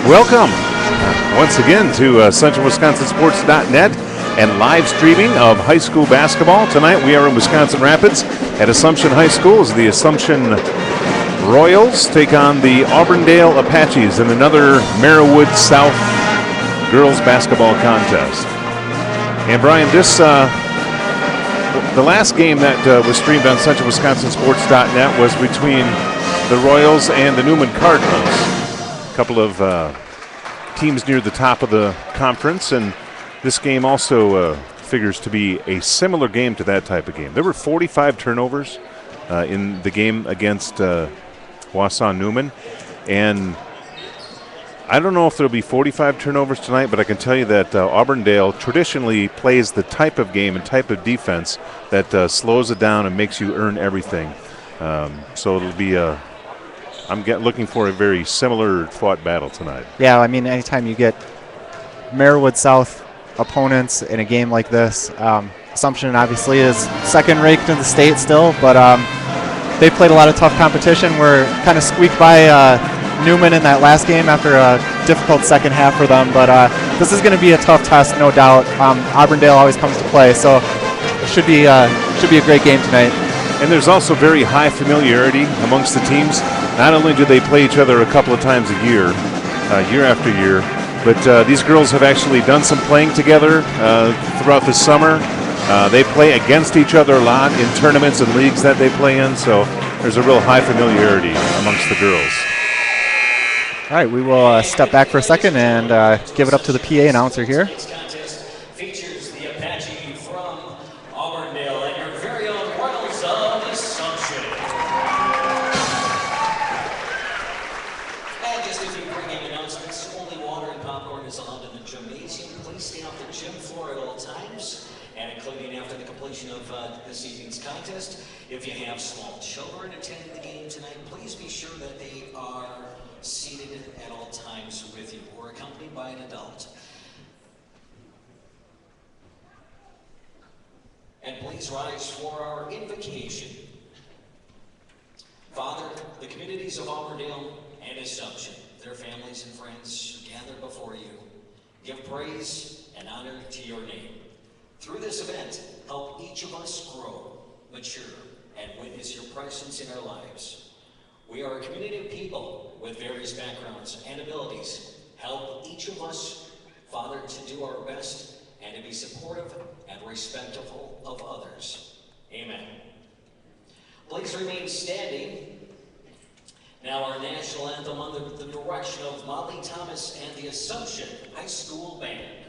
Welcome once again to CentralWisconsinSports.net and live streaming of high school basketball. Tonight we are in Wisconsin Rapids at Assumption High School as the Assumption Royals take on the Auburndale Apaches in another Merriwood South girls basketball contest. And Brian, this the last game that was streamed on CentralWisconsinSports.net was between the Royals and the Newman Cardinals. A couple of teams near the top of the conference, and this game also figures to be a similar game to that type of game. There were 45 turnovers in the game against Wausau Newman, and I don't know if there'll be 45 turnovers tonight, but I can tell you that Auburndale traditionally plays the type of game and type of defense that slows it down and makes you earn everything. So it'll be I'm looking for a very similar fought battle tonight. Yeah, I mean, anytime you get Merriwood South opponents in a game like this, Assumption obviously is second ranked in the state still, but they played a lot of tough competition. We're kind of squeaked by Newman in that last game after a difficult second half for them, but this is going to be a tough test, no doubt. Auburndale always comes to play, so it should be a great game tonight. And there's also very high familiarity amongst the teams. Not only do they play each other a couple of times a year, year after year, but these girls have actually done some playing together throughout the summer. They play against each other a lot in tournaments and leagues that they play in, so there's a real high familiarity amongst the girls. All right, we will step back for a second and give it up to the PA announcer here. Features the Apache from Auburndale and your very own Royals of Assumption. And just a few pre-game announcements. Only water and popcorn is allowed in the gymnasium. Please stay off the gym floor at all times, and including after the completion of this evening's contest. If you have small children attending the game tonight, please be sure that they are seated at all times with you or accompanied by an adult. And please rise for our invocation. Father, the communities of Auburndale and Assumption, their families and friends gather before you. Give praise and honor to your name. Through this event, help each of us grow, mature, and witness your presence in our lives. We are a community of people with various backgrounds and abilities. Help each of us, Father, to do our best and to be supportive and respectful of others. Amen. Please remain standing. Now our national anthem under the direction of Molly Thomas and the Assumption High School Band.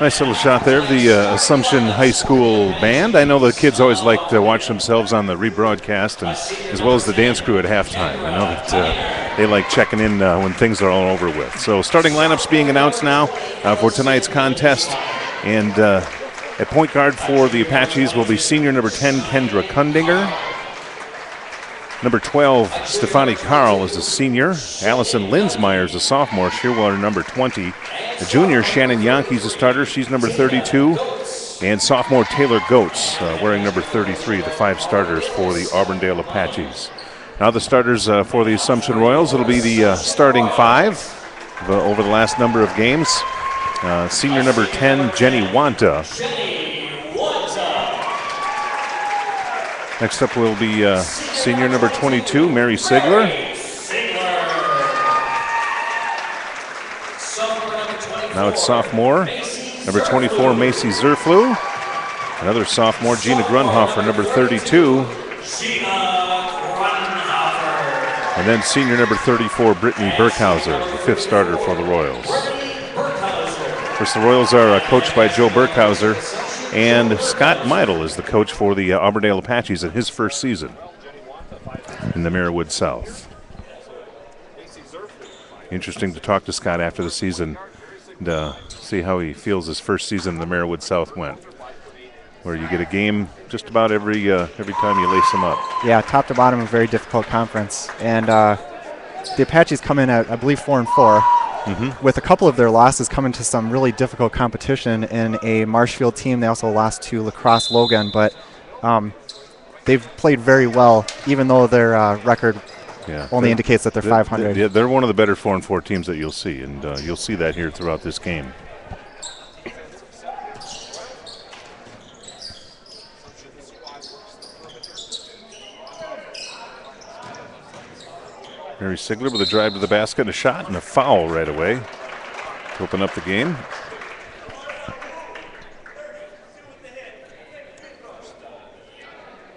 Nice little shot there of the Assumption High School Band. I know the kids always like to watch themselves on the rebroadcast, and as well as the dance crew at halftime. I know that they like checking in when things are all over with. So starting lineups being announced now for tonight's contest. And at point guard for the Apaches will be senior number 10, Kendra Kundinger. Number 12, Stefani Carl is a senior. Allison Linsmeyer is a sophomore. She will wear number 20. The junior, Shannon Yankee, is a starter. She's number 32. And sophomore Taylor Goetz wearing number 33, the 5 starters for the Auburndale Apaches. Now the starters for the Assumption Royals, it'll be the starting 5 over the last number of games. Senior number 10, Jenny Wanta. Next up will be senior number 22, Mary Sigler. Now it's sophomore, number 24, Macy Zerflu. Another sophomore, Gina Grunhofer, number 32. And then senior number 34, Brittany Burkhauser, the 5th starter for the Royals. Of course, the Royals are coached by Joe Burkhauser, and Scott Meidel is the coach for the Auburndale Apaches in his first season in the Marywood South. Interesting to talk to Scott after the season and see how he feels his first season in the Marywood South went, where you get a game just about every time you lace them up. Yeah, top to bottom, a very difficult conference. And the Apaches come in at, I believe, 4-4. Mm-hmm. With a couple of their losses coming to some really difficult competition in a Marshfield team. They also lost to La Crosse Logan, but they've played very well, even though their record only indicates that they're 500. They're one of the better 4-4 teams that you'll see, and you'll see that here throughout this game. Mary Sigler with a drive to the basket, and a shot, and a foul right away to open up the game.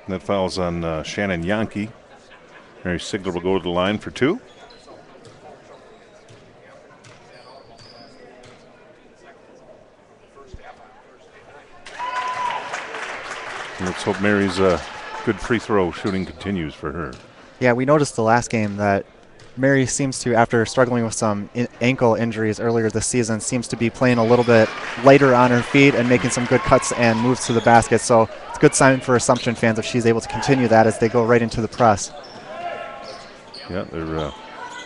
And that foul's on Shannon Yankee. Mary Sigler will go to the line for 2. And let's hope Mary's good free throw shooting continues for her. Yeah, we noticed the last game that Mary seems to, after struggling with some ankle injuries earlier this season, seems to be playing a little bit lighter on her feet and making some good cuts and moves to the basket. So it's a good sign for Assumption fans if she's able to continue that as they go right into the press. Yeah, they're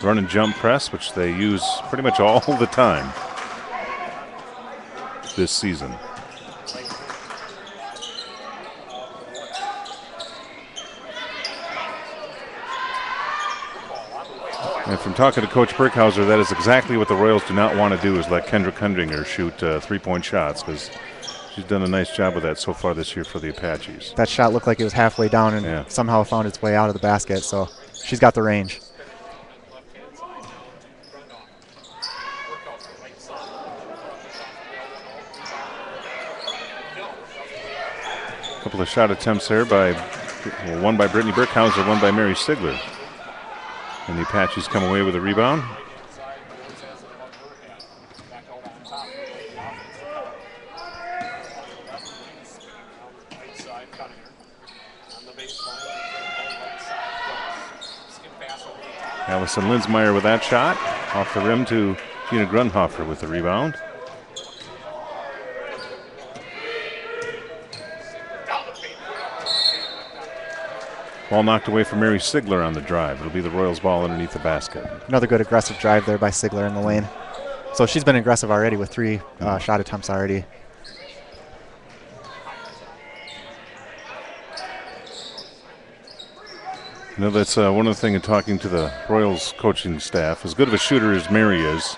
run and jump press, which they use pretty much all the time this season. And from talking to Coach Burkhauser, that is exactly what the Royals do not want to do, is let Kendra Kundinger shoot 3-point shots, because she's done a nice job of that so far this year for the Apaches. That shot looked like it was halfway down and somehow found its way out of the basket, so she's got the range. A couple of shot attempts there one by Brittany Burkhauser, one by Mary Sigler. And the Apaches come away with a rebound. Allison Linsmeyer with that shot. Off the rim to Gina Grunhofer with the rebound. Ball knocked away from Mary Sigler on the drive. It'll be the Royals' ball underneath the basket. Another good aggressive drive there by Sigler in the lane. So she's been aggressive already with 3 shot attempts already. You know, that's one of the things in talking to the Royals coaching staff. As good of a shooter as Mary is,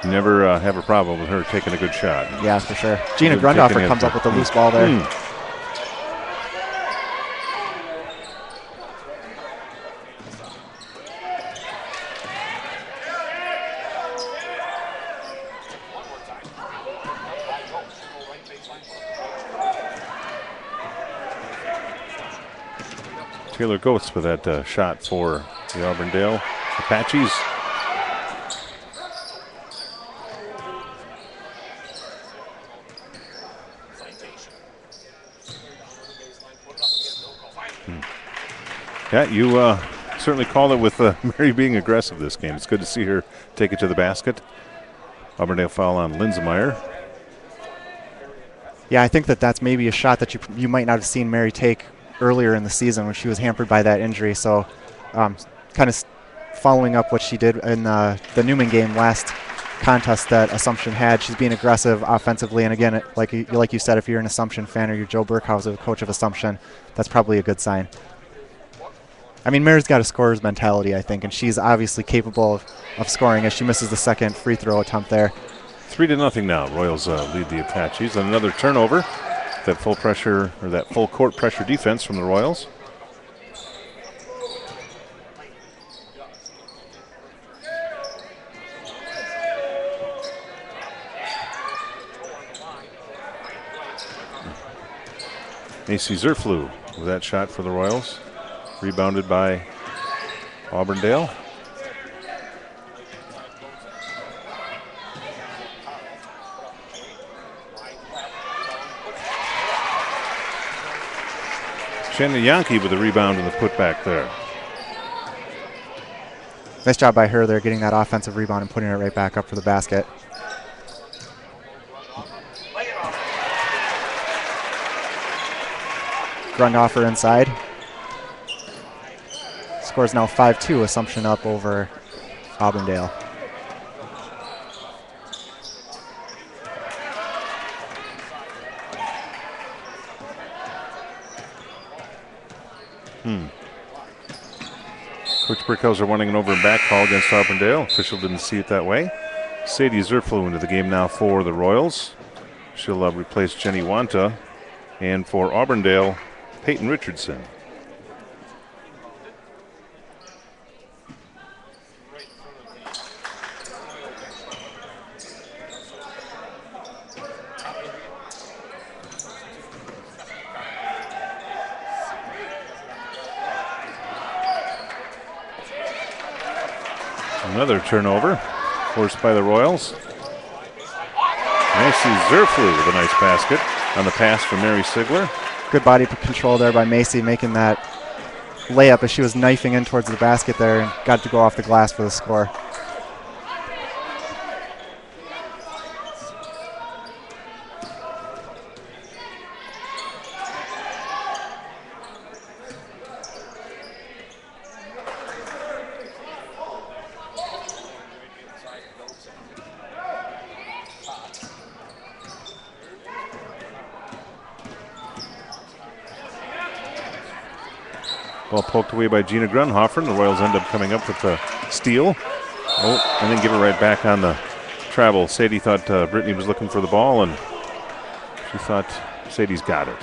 you never have a problem with her taking a good shot. Yeah, for sure. Gina Grunhofer comes up with the loose ball there. Taylor Goetz with that shot for the Auburndale Apaches. Yeah, you certainly called it with Mary being aggressive this game. It's good to see her take it to the basket. Auburndale foul on Linsemeyer. Yeah, I think that's maybe a shot that you might not have seen Mary take earlier in the season when she was hampered by that injury. So kind of following up what she did in the Newman game last contest that Assumption had. She's being aggressive offensively. And again, like you said, if you're an Assumption fan or you're Joe Burkhauser, the coach of Assumption, that's probably a good sign. I mean, Mary's got a scorer's mentality, I think, and she's obviously capable of scoring as she misses the second free throw attempt there. 3-0 now. Royals lead the Apaches. And another turnover. That full pressure, or that full court pressure defense from the Royals. Macy Zerflew with that shot for the Royals. Rebounded by Auburndale. Shannon Yankee with the rebound and the putback there. Nice job by her there, getting that offensive rebound and putting it right back up for the basket. Grundhofer inside. Score's now 5-2, Assumption up over Auburndale. Coach Burkhauser wanting an over and back call against Auburndale. Official didn't see it that way. Sadie Zerflew into the game now for the Royals. She'll replace Jenny Wanta. And for Auburndale, Peyton Richardson. Another turnover forced by the Royals. Macy Zerflew with a nice basket on the pass from Mary Sigler. Good body control there by Macy, making that layup as she was knifing in towards the basket there and got to go off the glass for the score. Ball poked away by Gina Grunhofer, and the Royals end up coming up with the steal. Oh, and then give it right back on the travel. Sadie thought Brittany was looking for the ball, and she thought Sadie's got it.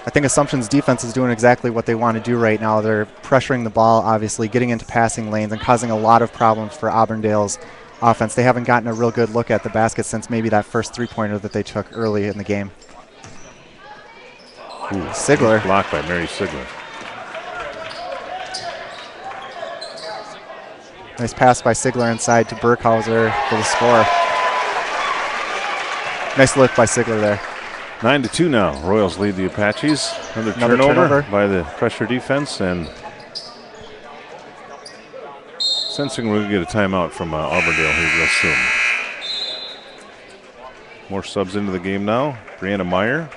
I think Assumption's defense is doing exactly what they want to do right now. They're pressuring the ball, obviously, getting into passing lanes and causing a lot of problems for Auburndale's offense. They haven't gotten a real good look at the basket since maybe that first three-pointer that they took early in the game. Ooh, Sigler. Blocked by Mary Sigler. Nice pass by Sigler inside to Burkhauser for the score. Nice look by Sigler there. 9-2 now. Royals lead the Apaches. Another turnover by the pressure defense, and sensing we're going to get a timeout from Auburndale here real soon. More subs into the game now. Brianna Meyer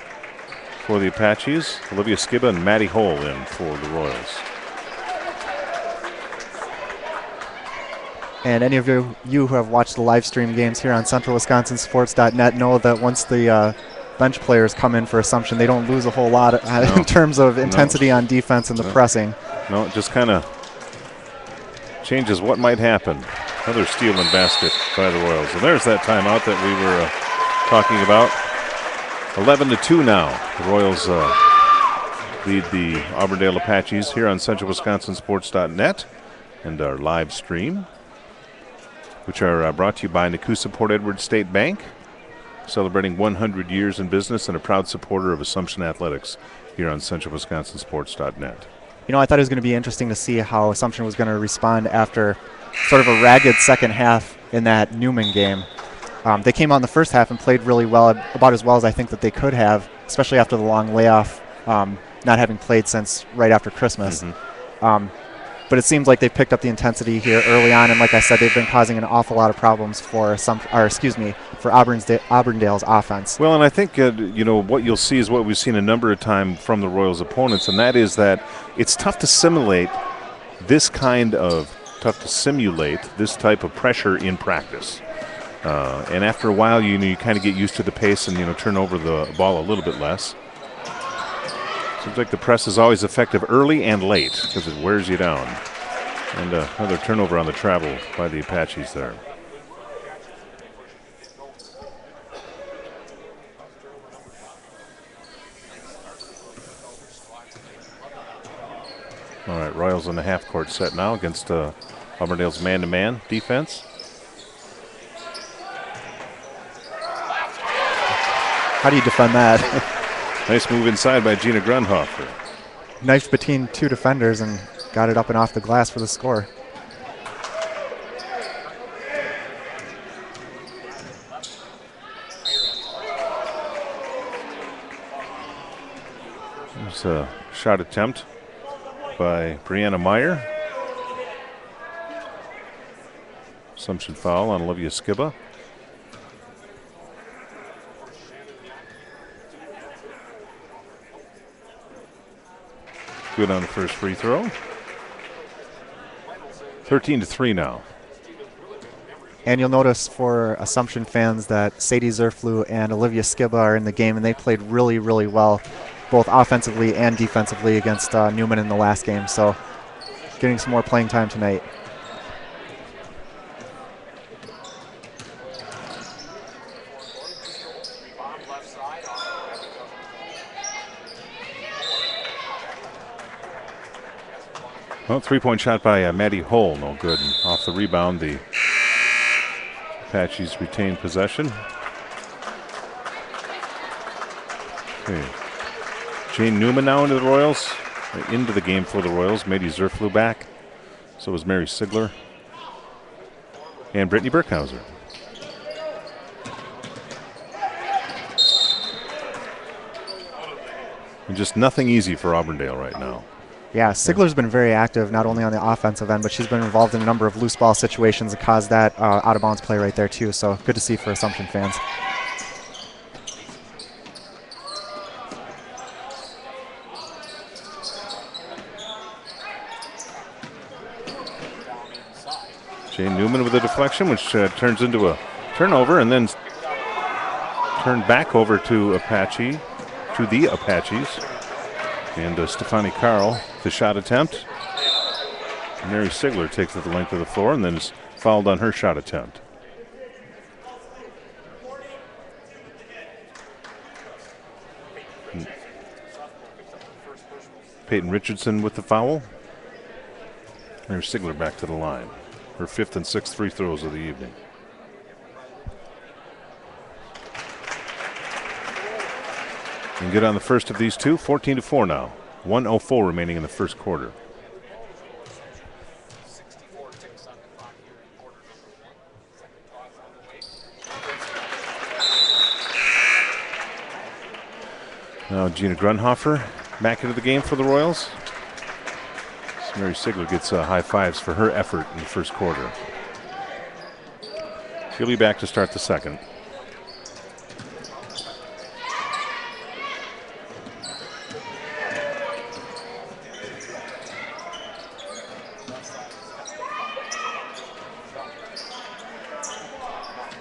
for the Apaches. Olivia Skibba and Maddie Hole in for the Royals. And any of you who have watched the live stream games here on CentralWisconsinSports.net know that once the bench players come in for Assumption, they don't lose a whole lot in terms of intensity on defense and the pressing. No, it just kind of changes what might happen. Another steal and basket by the Royals. And there's that timeout that we were talking about. 11-2 now. The Royals lead the Auburndale Apaches here on CentralWisconsinSports.net and our live stream, which are brought to you by Nakusa Port Edward State Bank, celebrating 100 years in business and a proud supporter of Assumption Athletics here on CentralWisconsinSports.net. You know, I thought it was going to be interesting to see how Assumption was going to respond after sort of a ragged second half in that Newman game. They came out in the first half and played really well, about as well as I think that they could have, especially after the long layoff, not having played since right after Christmas. But it seems like they picked up the intensity here early on, and like I said, they've been causing an awful lot of problems for Auburndale's offense. Well, and I think what you'll see is what we've seen a number of times from the Royals' opponents, and that is that it's tough to simulate this type of pressure in practice. And after a while, you kind of get used to the pace and turn over the ball a little bit less. Seems like the press is always effective early and late because it wears you down. And another turnover on the travel by the Apaches there. All right, Royals on the half-court set now against Auburndale's man-to-man defense. How do you defend that? Nice move inside by Gina Grunhofer. Knifed between two defenders and got it up and off the glass for the score. There's a shot attempt by Brianna Meyer. Assumption foul on Olivia Skiba. Good on the first free throw. 13-3 now. And you'll notice for Assumption fans that Sadie Zerflu and Olivia Skiba are in the game, and they played really, really well, both offensively and defensively against Newman in the last game. So getting some more playing time tonight. Well, three-point shot by Maddie Hull, no good. And off the rebound, the Apaches retain possession. Okay. Jane Newman now into the Royals, into the game for the Royals. Maddie Zerflu back. So was Mary Sigler and Brittany Burkhauser. And just nothing easy for Auburndale right now. Yeah, Sigler's been very active, not only on the offensive end, but she's been involved in a number of loose ball situations that caused that out-of-bounds play right there, too. So good to see for Assumption fans. Jane Newman with a deflection, which turns into a turnover, and then turned back over to the Apaches. And Stefani Carl, the shot attempt. Mary Sigler takes it the length of the floor and then is fouled on her shot attempt. Peyton Richardson with the foul. Mary Sigler back to the line. Her fifth and sixth free throws of the evening. And good on the first of these two, 14-4 now. 1:04 remaining in the first quarter. Now Gina Grunhofer back into the game for the Royals. So Mary Sigler gets high fives for her effort in the first quarter. She'll be back to start the second.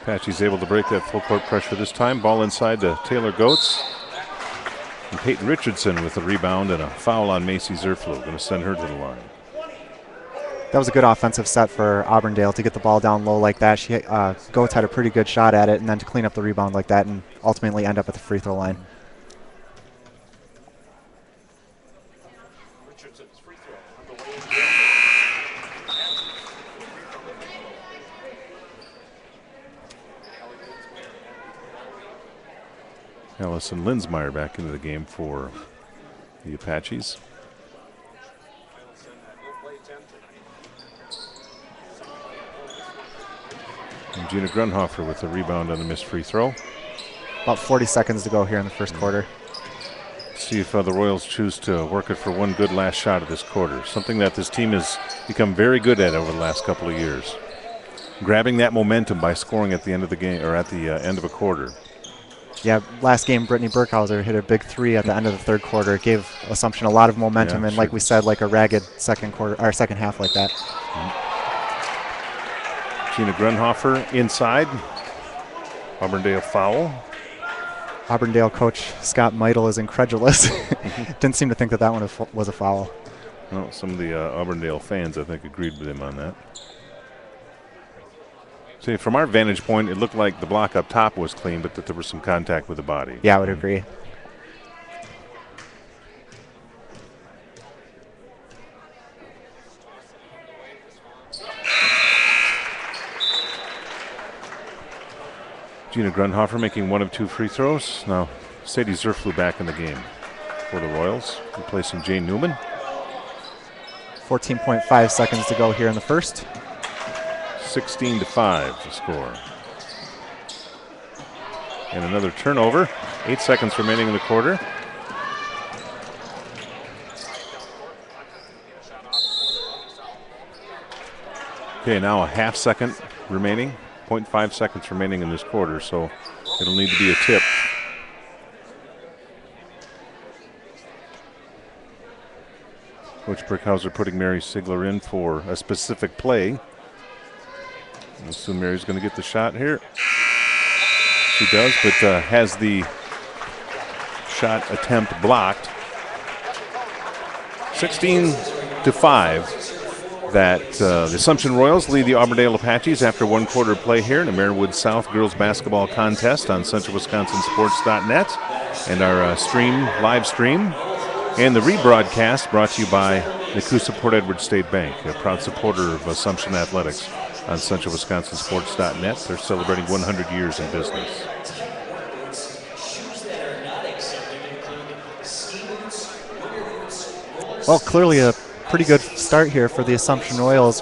Apache's able to break that full court pressure this time. Ball inside to Taylor Goetz. And Peyton Richardson with a rebound and a foul on Macy Zerflu. Going to send her to the line. That was a good offensive set for Auburndale to get the ball down low like that. Goetz had a pretty good shot at it, and then to clean up the rebound like that and ultimately end up at the free throw line. Allison Linsmeyer back into the game for the Apaches. And Gina Grunhofer with the rebound on the missed free throw. About 40 seconds to go here in the first quarter. see if the Royals choose to work it for one good last shot of this quarter, something that this team has become very good at over the last couple of years. Grabbing that momentum by scoring at the end of the game, or at the end of a quarter. Yeah, last game, Brittany Burkhauser hit a big 3 at the end of the third quarter. It gave Assumption a lot of momentum, and like we said, like a ragged second half like that. Gina Grunhofer inside. Auburndale foul. Auburndale coach Scott Meidel is incredulous. Didn't seem to think that one was a foul. Well, some of the Auburndale fans, I think, agreed with him on that. See, from our vantage point, it looked like the block up top was clean, but that there was some contact with the body. Yeah, I would agree. Gina Grunhofer making 1 of 2 free throws. Now, Sadie Zerflew back in the game for the Royals, replacing Jane Newman. 14.5 seconds to go here in the first. 16-5 to score. And another turnover. 8 seconds remaining in the quarter. Okay, now a half second remaining. 0.5 seconds remaining in this quarter, so it'll need to be a tip. Coach Brickhauser putting Mary Sigler in for a specific play. I assume Mary's going to get the shot here. She does, but has the shot attempt blocked. 16-5. That the Assumption Royals lead the Auburndale Apaches after 1 quarter play here in the Marywood South girls basketball contest on CentralWisconsinSports.net and our live stream. And the rebroadcast brought to you by Nakusa Port Edward State Bank, a proud supporter of Assumption Athletics on CentralWisconsinSports.net. They're celebrating 100 years in business. Well, clearly a pretty good start here for the Assumption Royals.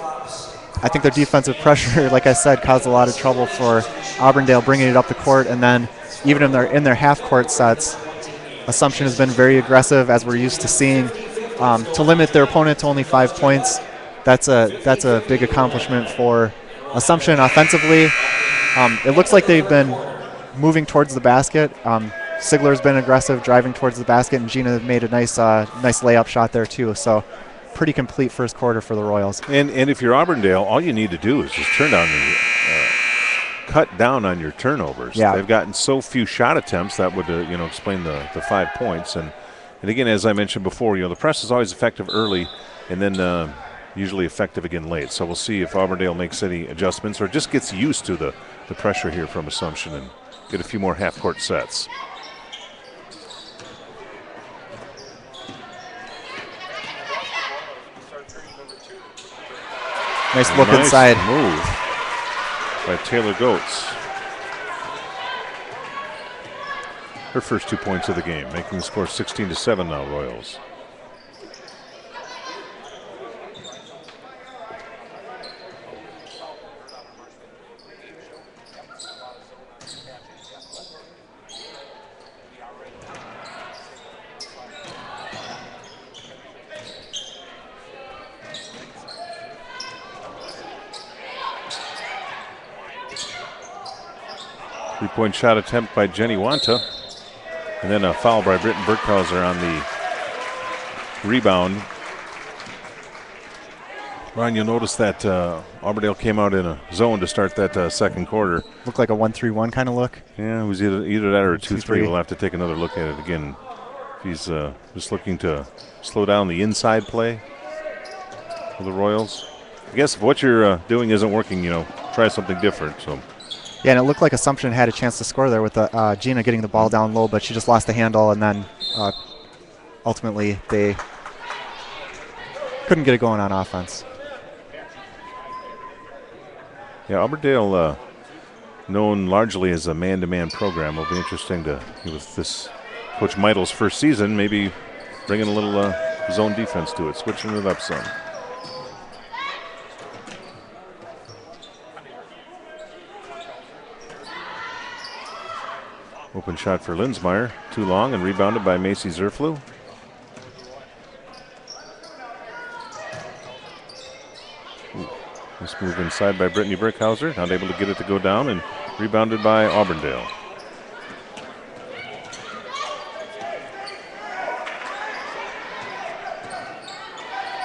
I think their defensive pressure, like I said, caused a lot of trouble for Auburndale bringing it up the court, and then even in their half-court sets, Assumption has been very aggressive, as we're used to seeing. To limit their opponent to only 5 points, that's a big accomplishment for Assumption offensively. It looks like they've been moving towards the basket. Sigler's been aggressive, driving towards the basket, and Gina made a nice layup shot there too. So pretty complete first quarter for the Royals. And if you're Auburndale, all you need to do is just cut down on your turnovers. Yeah. They've gotten so few shot attempts that would explain the 5 points. And again, as I mentioned before, the press is always effective early and then usually effective again late. So we'll see if Auburndale makes any adjustments or just gets used to the pressure here from Assumption and get a few more half-court sets. Nice look inside. Move by Taylor Goetz. Her first 2 points of the game, making the score 16-7 now, Royals. Three-point shot attempt by Jenny Wanta. And then a foul by Britton Burkhauser on the rebound. Ron, you'll notice that Auburndale came out in a zone to start that second quarter. Looked like a 1-3-1 kind of look. Yeah, it was either that or a 2-3. We'll have to take another look at it again. He's just looking to slow down the inside play for the Royals. I guess if what you're doing isn't working, try something different. So. Yeah, and it looked like Assumption had a chance to score there with Gina getting the ball down low, but she just lost the handle, and then ultimately they couldn't get it going on offense. Yeah, Auburndale, known largely as a man-to-man program, will be interesting with this Coach Meidel's first season, maybe bringing a little zone defense to it, switching it up some. Open shot for Linsmeyer. Too long and rebounded by Macy Zerflu. This move inside by Brittany Brickhauser. Not able to get it to go down and rebounded by Auburndale.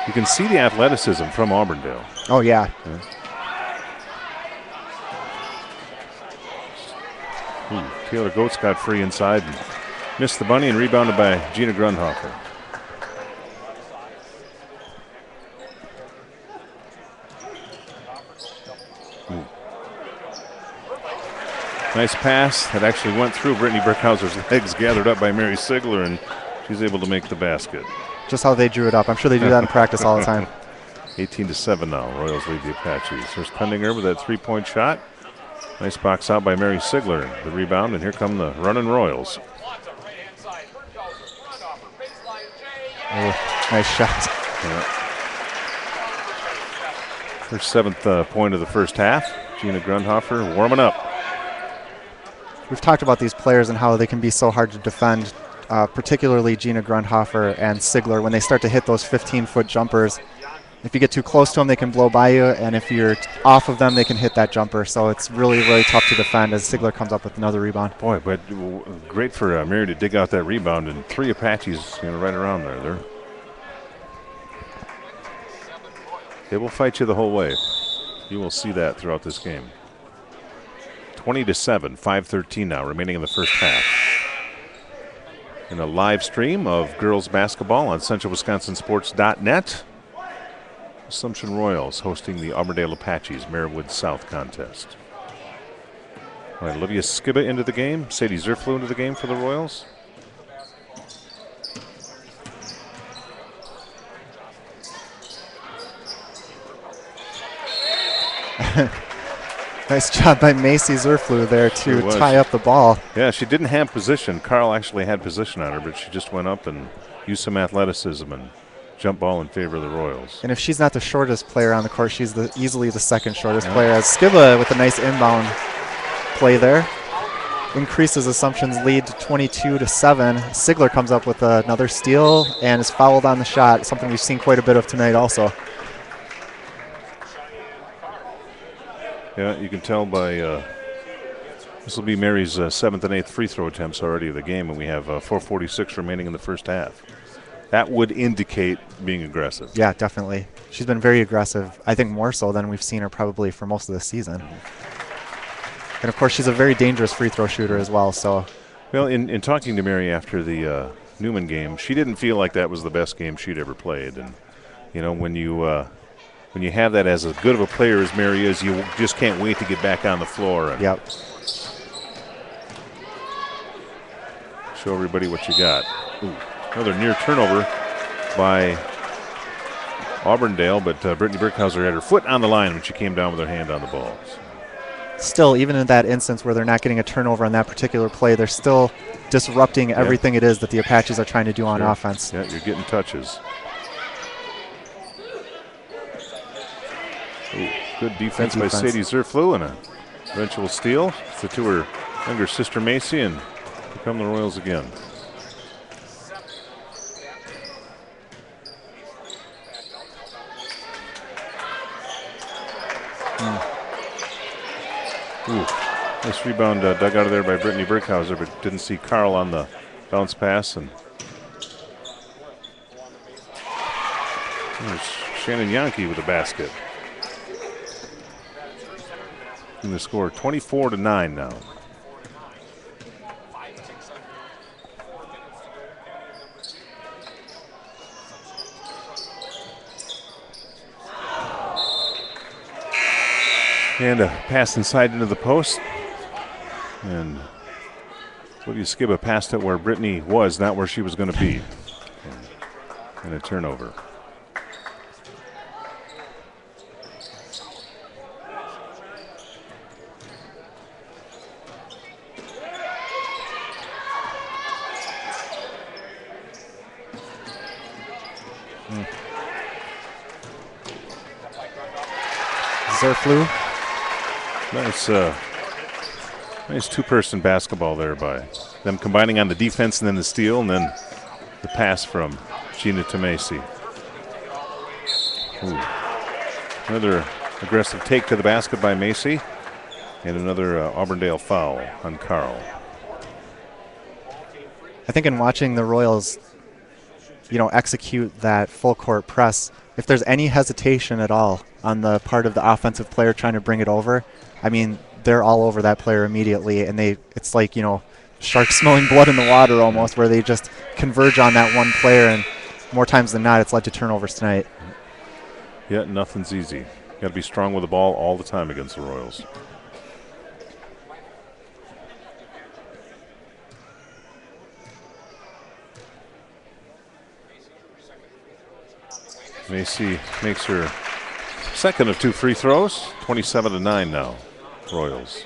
You can see the athleticism from Auburndale. Oh, yeah. Taylor Goetz got free inside and missed the bunny and rebounded by Gina Grundhofer. Nice pass that actually went through Brittany Brickhauser's legs, gathered up by Mary Sigler, and she's able to make the basket. Just how they drew it up. I'm sure they do that in practice all the time. 18-7 now. Royals lead the Apaches. Here's Pendinger with that three-point shot. Nice box out by Mary Sigler. The rebound, and here come the running Royals. Nice shot. Yeah. Her seventh point of the first half. Gina Grundhofer warming up. We've talked about these players and how they can be so hard to defend, particularly Gina Grundhofer and Sigler. When they start to hit those 15-foot jumpers, if you get too close to them, they can blow by you, and if you're off of them, they can hit that jumper. So it's really, really tough to defend as Sigler comes up with another rebound. Boy, but great for Mary to dig out that rebound, and three Apaches right around there. They will fight you the whole way. You will see that throughout this game. 20-7, 5:13 now remaining in the first half. In a live stream of girls basketball on CentralWisconsinSports.net. Assumption Royals hosting the Auburndale Apaches Marywood South contest. All right, Olivia Skiba into the game. Sadie Zerflu into the game for the Royals. Nice job by Macy Zerflu there to tie up the ball. Yeah, she didn't have position. Carl actually had position on her, but she just went up and used some athleticism and jump ball in favor of the Royals. And if she's not the shortest player on the court, she's easily the second shortest player. As Skiba with a nice inbound play there increases Assumption's lead to 22-7. Sigler comes up with another steal and is fouled on the shot, something we've seen quite a bit of tonight also. Yeah, you can tell by this will be Mary's seventh and eighth free throw attempts already of the game, and we have 4:46 remaining in the first half. That would indicate being aggressive. Yeah, definitely. She's been very aggressive, I think more so than we've seen her probably for most of the season. And, of course, she's a very dangerous free throw shooter as well. So, well, in talking to Mary after the Newman game, she didn't feel like that was the best game she'd ever played. And, you know, when you have that as good of a player as Mary is, you just can't wait to get back on the floor and show everybody what you got. Ooh, another near turnover by Auburndale, but Brittany Brickhauser had her foot on the line when she came down with her hand on the ball. Still, even in that instance where they're not getting a turnover on that particular play, they're still disrupting everything it is that the Apaches are trying to do on offense. Yeah, you're getting touches. Ooh, good defense by Sadie Zerflu and an eventual steal. It's to her younger sister Macy, and here come the Royals again. Ooh, nice rebound dug out of there by Brittany Brickhauser, but didn't see Carl on the bounce pass. And there's Shannon Yankee with a basket. And the score 24-9 now. And a pass inside into the post. And Lydia Skiba passed it where Brittany was, not where she was going to be. And a turnover. Zerflu. Nice Nice two-person basketball there by them combining on the defense and then the steal and then the pass from Gina Tomasi. Another aggressive take to the basket by Macy and another Auburndale foul on Carl. I think in watching the Royals, execute that full court press, if there's any hesitation at all on the part of the offensive player trying to bring it over, I mean, they're all over that player immediately, and it's like, sharks smelling blood in the water almost, where they just converge on that one player, and more times than not, it's led to turnovers tonight. Yeah, nothing's easy. Got to be strong with the ball all the time against the Royals. Macy makes her second of 2 free throws. 27-9 now, Royals.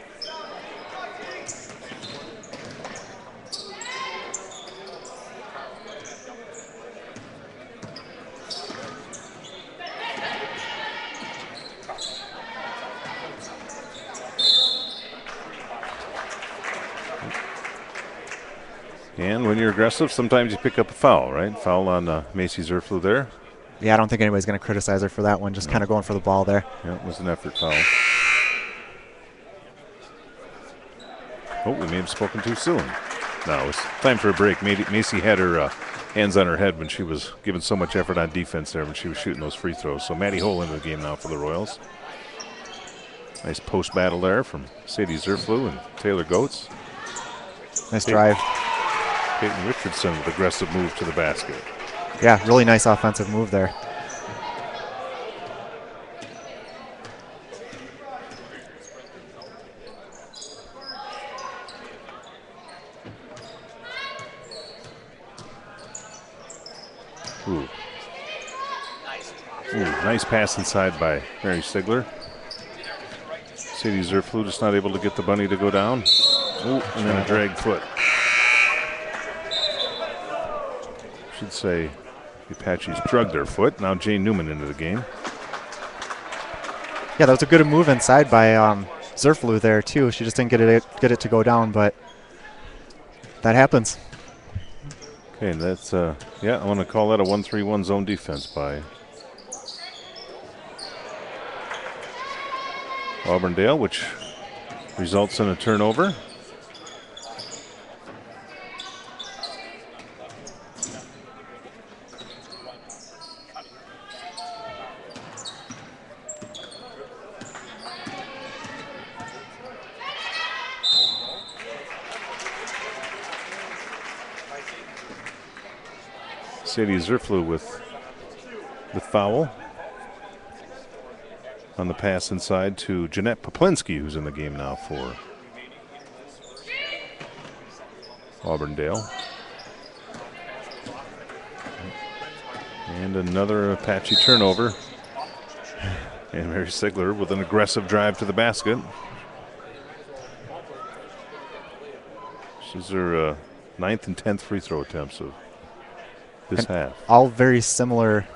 And when you're aggressive, sometimes you pick up a foul, right? Foul on Macy Zerflu there. Yeah, I don't think anybody's going to criticize her for that one, just kind of going for the ball there. Yeah, it was an effort foul. Oh, we may have spoken too soon. No, it's time for a break. Macy had her hands on her head when she was giving so much effort on defense there when she was shooting those free throws. So Maddie Hole into the game now for the Royals. Nice post battle there from Sadie Zerflu and Taylor Goetz. Nice drive. Peyton Richardson with aggressive move to the basket. Yeah, really nice offensive move there. Ooh, nice pass inside by Mary Stigler. Sadie Zerflu just not able to get the bunny to go down. Ooh, and then a drag foot. Should say the Apaches drugged their foot. Now Jane Newman into the game. Yeah, that was a good move inside by Zerflu there too. She just didn't get it to go down, but that happens. Okay, that's I want to call that a 1-3-1 zone defense by Auburndale, which results in a turnover. Sadie Zerflu with the foul on the pass inside to Jeanette Poplinski, who's in the game now for Auburndale. And another Apache turnover. And Mary Sigler with an aggressive drive to the basket. She's her 9th and 10th free throw attempts of this half. All very similar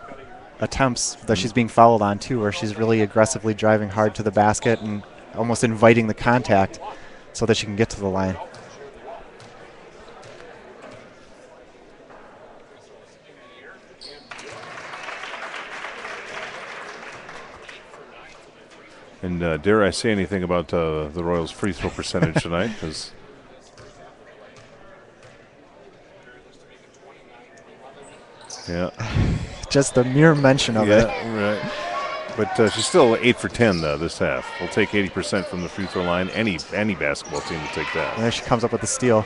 attempts that she's being fouled on too, where she's really aggressively driving hard to the basket and almost inviting the contact so that she can get to the line. And dare I say anything about the Royals' free throw percentage tonight? Because yeah, just the mere mention of it. Right. But she's still 8 for 10 this half. We'll take 80% from the free throw line. Any basketball team will take that. And there she comes up with the steal.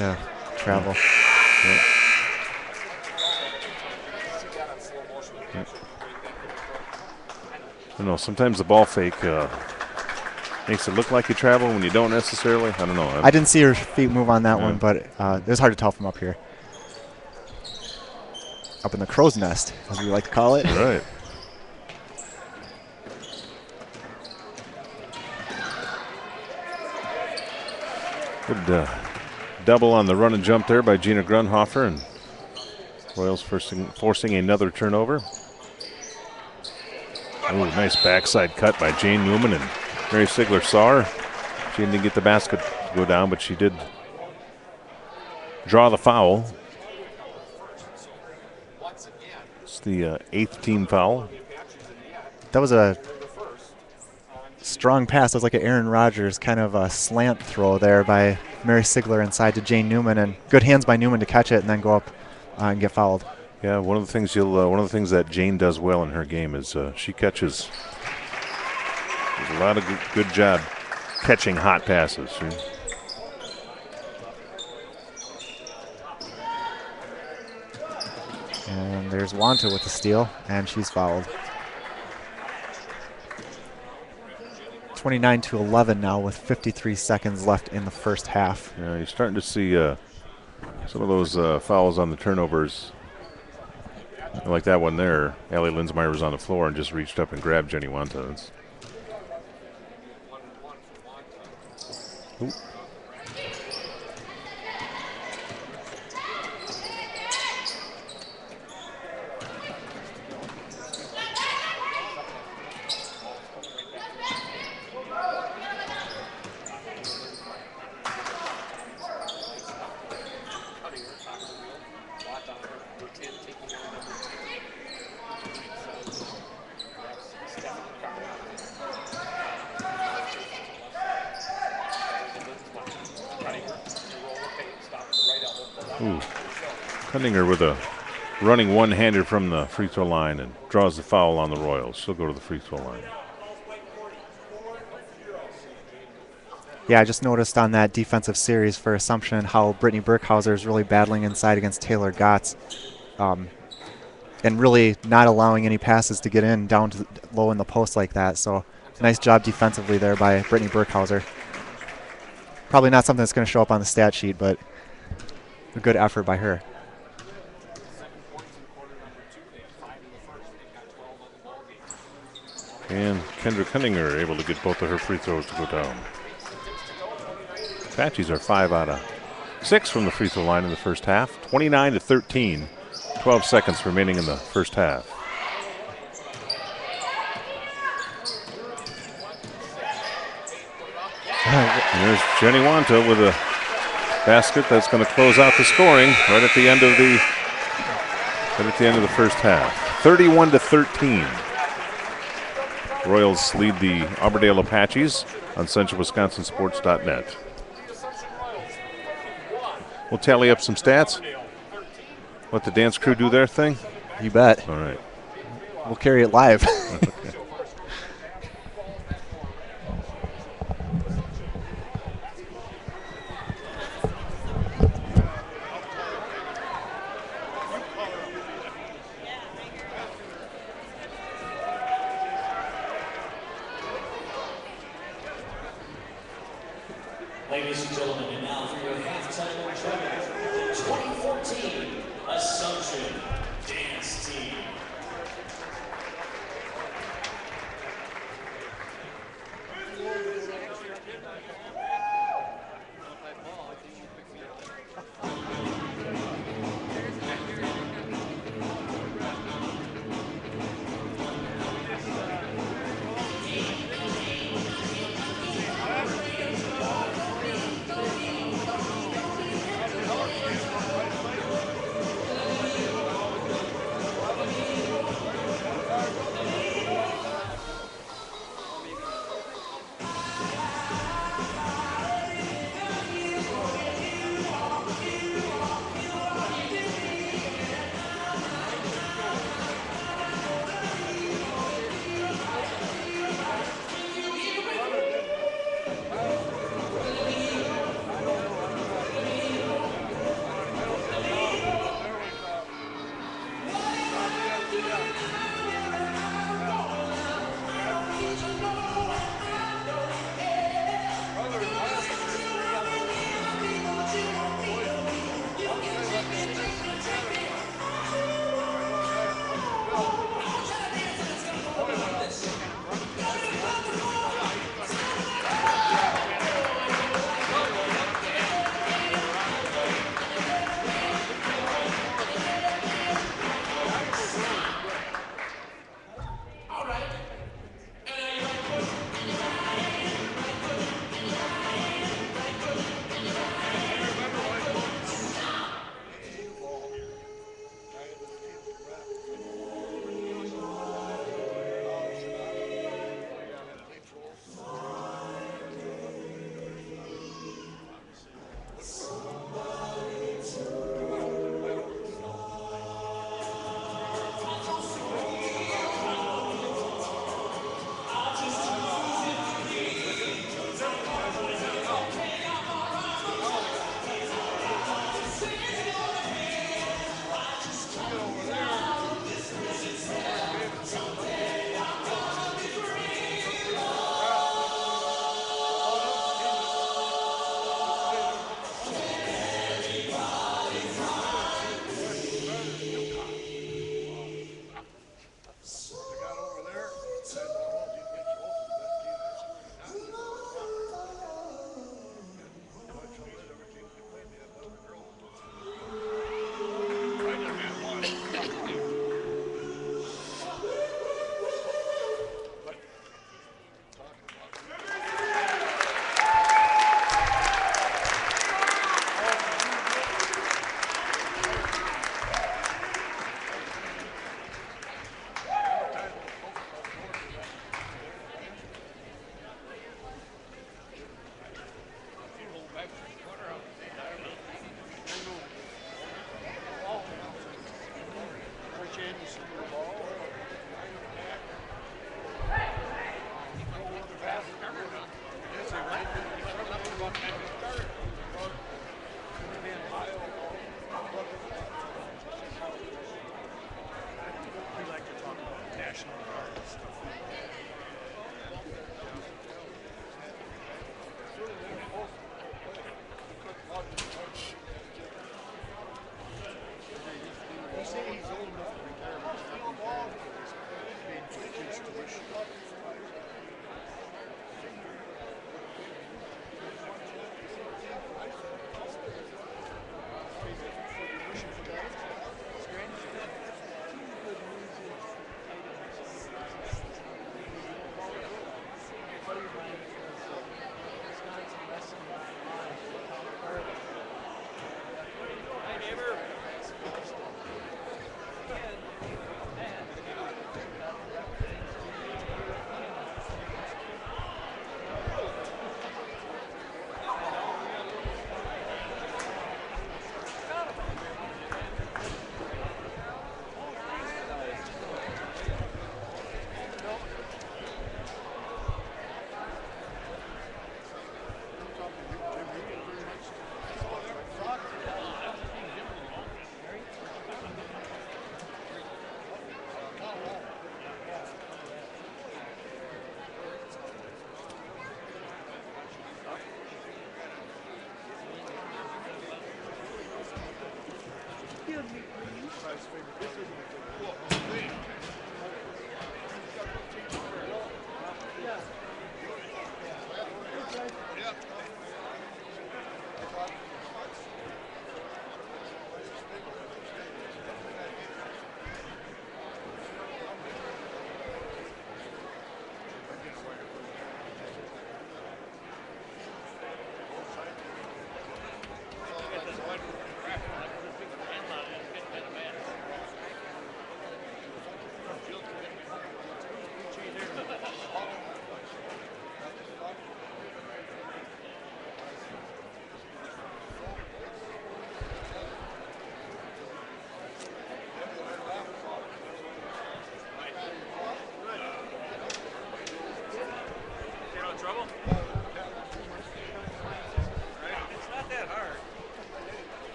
Yeah, travel. Yeah. I don't know. Sometimes the ball fake makes it look like you travel when you don't necessarily. I don't know. I didn't see her feet move on that one, but it was hard to tell from up here. Up in the crow's nest, as we like to call it. Right. Good double on the run and jump there by Gina Grunhofer, and Royals forcing another turnover. Oh, nice backside cut by Jane Newman, and Mary Sigler saw her. She didn't get the basket to go down, but she did draw the foul. It's the 8th team foul. That was a strong pass. It was like an Aaron Rodgers kind of a slant throw there by Mary Sigler inside to Jane Newman, and good hands by Newman to catch it and then go up and get fouled. Yeah, one of the things that Jane does well in her game is she catches. There's a lot of good job catching hot passes. And there's Wanta with the steal, and she's fouled. 29-11 now with 53 seconds left in the first half. Yeah, you're starting to see some of those fouls on the turnovers. Like that one there, Allie Linsmeyer was on the floor and just reached up and grabbed Jenny Wanta. Ooh. Cunninger with a running one-hander from the free throw line and draws the foul on the Royals. She'll go to the free throw line. Yeah, I just noticed on that defensive series for Assumption how Brittany Burkhauser is really battling inside against Taylor Gotts, and really not allowing any passes to get in down to low in the post like that. So nice job defensively there by Brittany Burkhauser. Probably not something that's going to show up on the stat sheet, but a good effort by her. And Kendra Cunninger able to get both of her free throws to go down. Apaches are 5 out of 6 from the free throw line in the first half. 29-13. 12 seconds remaining in the first half. And there's Jenny Wanta with a basket that's going to close out the scoring right at the end of the first half. 31-13. Royals lead the Auburndale Apaches on CentralWisconsinSports.net. We'll tally up some stats. Let the dance crew do their thing. You bet. All right. We'll carry it live. Okay. Ladies and gentlemen, and now for your halftime tournament, 2014 Assumption Dance Team.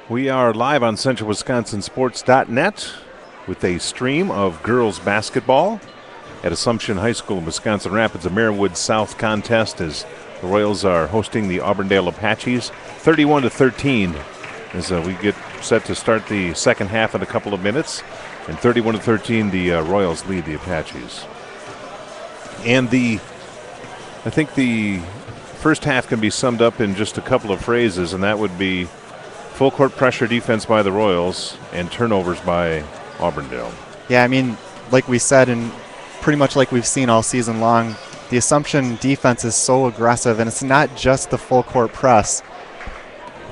We are live on CentralWisconsinSports.net with a stream of girls basketball at Assumption High School in Wisconsin Rapids. A Marywood South contest as the Royals are hosting the Auburndale Apaches. 31-13 as we get set to start the second half in a couple of minutes. And 31-13, the Royals lead the Apaches. And I think the first half can be summed up in just a couple of phrases, and that would be full court pressure defense by the Royals and turnovers by Auburndale. Yeah, I mean, like we said, and pretty much like we've seen all season long, the Assumption defense is so aggressive, and it's not just the full court press.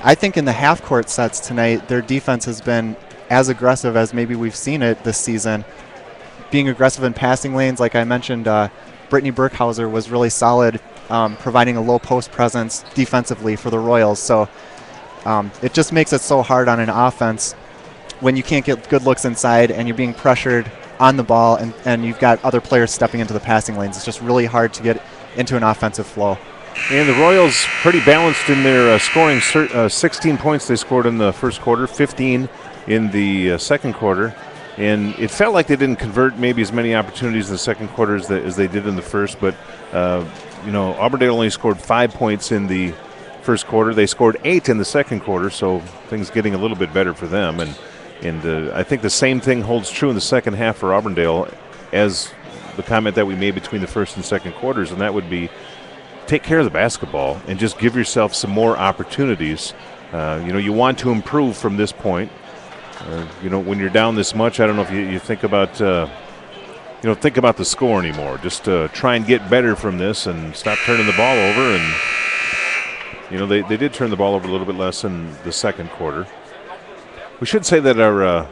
I think in the half court sets tonight, their defense has been as aggressive as maybe we've seen it this season. being aggressive in passing lanes. Like I mentioned, Brittany Burkhauser was really solid, providing a low post presence defensively for the Royals. So it just makes it so hard on an offense when you can't get good looks inside and you're being pressured on the ball and you've got other players stepping into the passing lanes. It's just really hard to get into an offensive flow. And the Royals pretty balanced in their scoring. 16 points they scored in the first quarter, 15 in the second quarter. And it felt like they didn't convert maybe as many opportunities in the second quarter as they did in the first. But, Auburndale only scored 5 points in the first quarter. They scored 8 in the second quarter, so things getting a little bit better for them. And I think the same thing holds true in the second half for Auburndale as the comment that we made between the first and second quarters, and that would be take care of the basketball and just give yourself some more opportunities. You want to improve from this point. When you're down this much, I don't know if you think about think about the score anymore. Just try and get better from this and stop turning the ball over. And they did turn the ball over a little bit less in the second quarter. We should say that our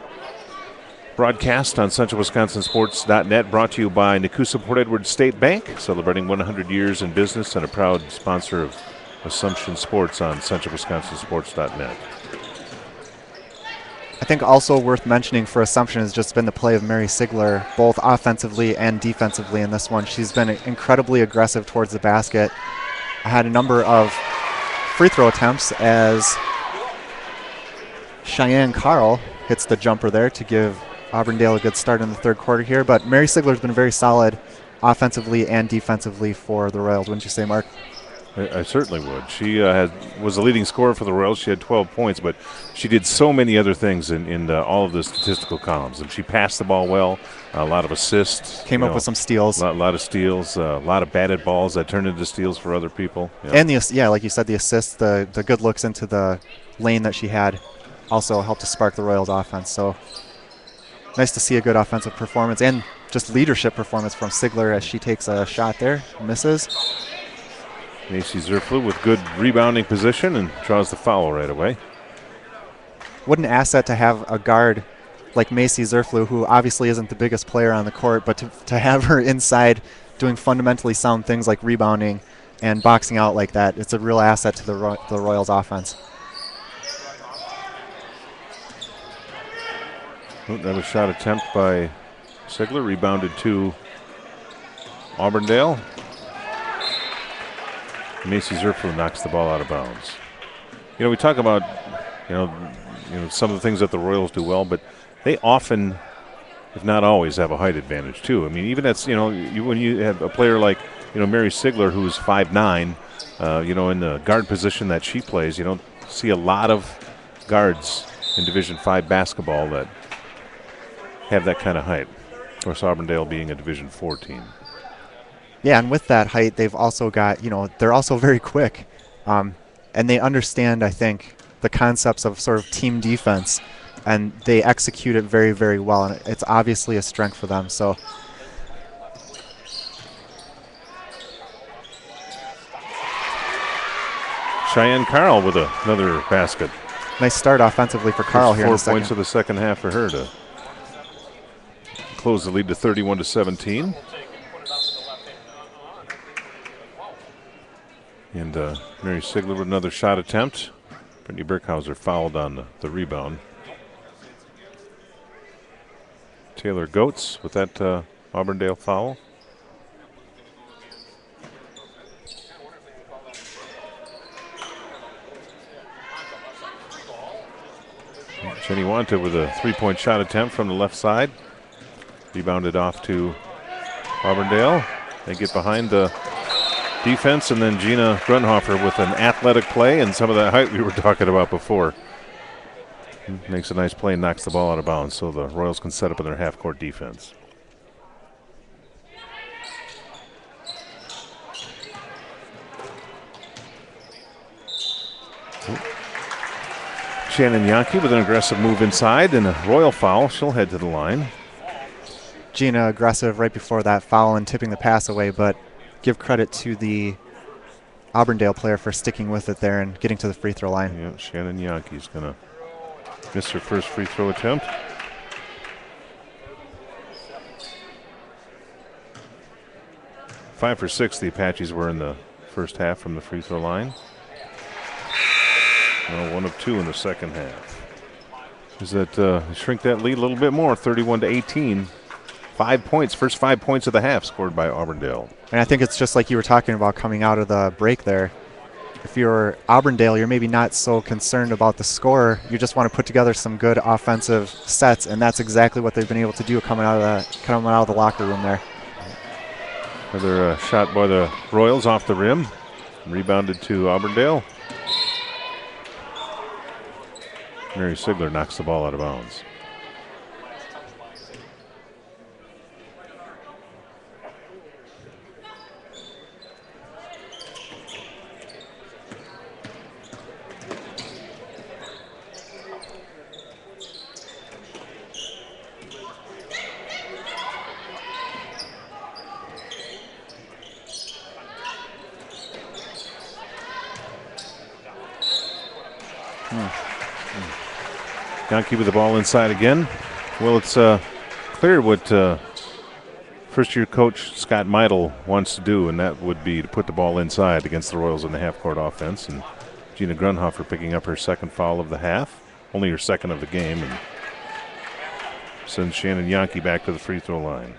broadcast on CentralWisconsinSports.net brought to you by Nakusa Port Edward State Bank, celebrating 100 years in business and a proud sponsor of Assumption Sports on CentralWisconsinSports.net. I think also worth mentioning for Assumption has just been the play of Mary Sigler, both offensively and defensively in this one. She's been incredibly aggressive towards the basket. I had a number of free throw attempts as Cheyenne Carl hits the jumper there to give Auburndale a good start in the third quarter here. But Mary Sigler's been very solid offensively and defensively for the Royals, wouldn't you say, Mark? I certainly would. She was the leading scorer for the Royals. She had 12 points, but she did so many other things in all of the statistical columns. And she passed the ball well, a lot of assists. Came up with some steals. A lot of steals, a lot of batted balls that turned into steals for other people. Yeah. And, like you said, the assists, the good looks into the lane that she had also helped to spark the Royals' offense. So nice to see a good offensive performance and just leadership performance from Sigler as she takes a shot there, misses. Macy Zerflu with good rebounding position and draws the foul right away. What an asset to have a guard like Macy Zerflu, who obviously isn't the biggest player on the court, but to have her inside doing fundamentally sound things like rebounding and boxing out like that, it's a real asset to the Royals' offense. That was shot attempt by Sigler, rebounded to Auburndale. Macy Zerflu knocks the ball out of bounds. We talk about, some of the things that the Royals do well, but they often, if not always, have a height advantage too. I mean, even that's, when you have a player like, Mary Sigler, who's 5'9", in the guard position that she plays, you don't see a lot of guards in Division V basketball that have that kind of height. Of course, Auburndale being a Division IV team. Yeah, and with that height, they've also got, they're also very quick. And they understand, I think, the concepts of sort of team defense, and they execute it very, very well. And it's obviously a strength for them. So Cheyenne Carl with another basket. Nice start offensively for Carl here in the second. 4 points of the second half for her to close the lead to 31-17. And Mary Sigler with another shot attempt. Brittany Burkhauser fouled on the rebound. Taylor Goetz with that Auburndale foul. Jenny Wanta with a three-point shot attempt from the left side. Rebounded off to Auburndale. They get behind the defense, and then Gina Grunhofer with an athletic play and some of that height we were talking about before. Makes a nice play and knocks the ball out of bounds so the Royals can set up in their half-court defense. Shannon Yankee with an aggressive move inside and a Royal foul. She'll head to the line. Gina aggressive right before that foul and tipping the pass away, but give credit to the Auburndale player for sticking with it there and getting to the free throw line. Yeah, Shannon Yankee's going to miss her first free throw attempt. 5 for 6 the Apaches were in the first half from the free throw line. Well, 1 of 2 in the second half. Is that shrink that lead a little bit more, 31-18. 5 points, first 5 points of the half scored by Auburndale. And I think it's just like you were talking about coming out of the break there. If you're Auburndale, you're maybe not so concerned about the score. You just want to put together some good offensive sets, and that's exactly what they've been able to do coming out of the locker room there. Another shot by the Royals off the rim. Rebounded to Auburndale. Mary Sigler knocks the ball out of bounds. Yankee with the ball inside again. Well, it's clear what first-year coach Scott Meidel wants to do, and that would be to put the ball inside against the Royals in the half-court offense. And Gina Grunhofer picking up her second foul of the half, only her second of the game, and sends Shannon Yankee back to the free throw line.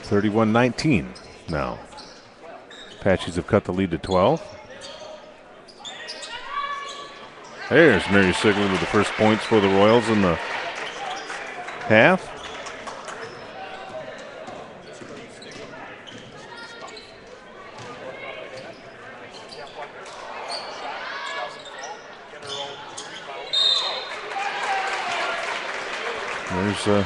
(31-19) now. Apaches have cut the lead to 12. There's Mary Sigler with the first points for the Royals in the half. There's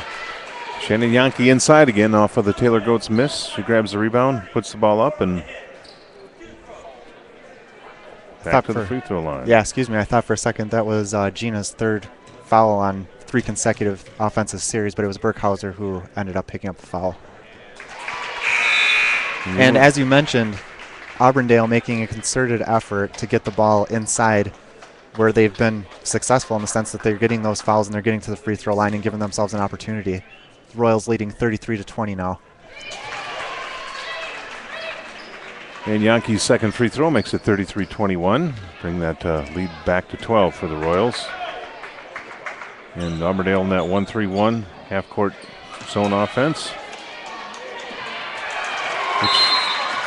Shannon Yankee inside again off of the Taylor Goats miss. She grabs the rebound, puts the ball up, and back to the free throw line. Yeah, excuse me. I thought for a second that was Gina's third foul on 3 consecutive offensive series, but it was Burkhauser who ended up picking up the foul. And as you mentioned, Auburndale making a concerted effort to get the ball inside, where they've been successful in the sense that they're getting those fouls and they're getting to the free throw line and giving themselves an opportunity. Royals leading 33-20 now. And Yankee's second free throw makes it 33-21. Bring that lead back to 12 for the Royals. And Auburndale in that 1-3-1 half-court zone offense, which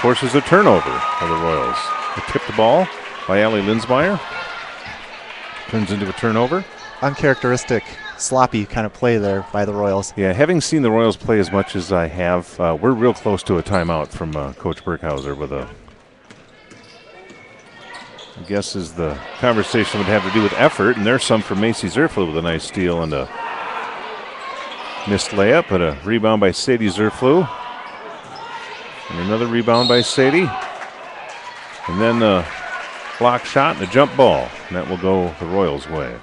forces a turnover for the Royals. They tip the ball by Allie Linsmeyer. Turns into a turnover. Uncharacteristic, sloppy kind of play there by the Royals. Yeah, having seen the Royals play as much as I have, we're real close to a timeout from Coach Burkhauser with a, I guess is the conversation would have to do with effort, and there's some from Macy Zerflu with a nice steal and a missed layup, but a rebound by Sadie Zerflu. And another rebound by Sadie. And then a block shot and a jump ball, and that will go the Royals' way.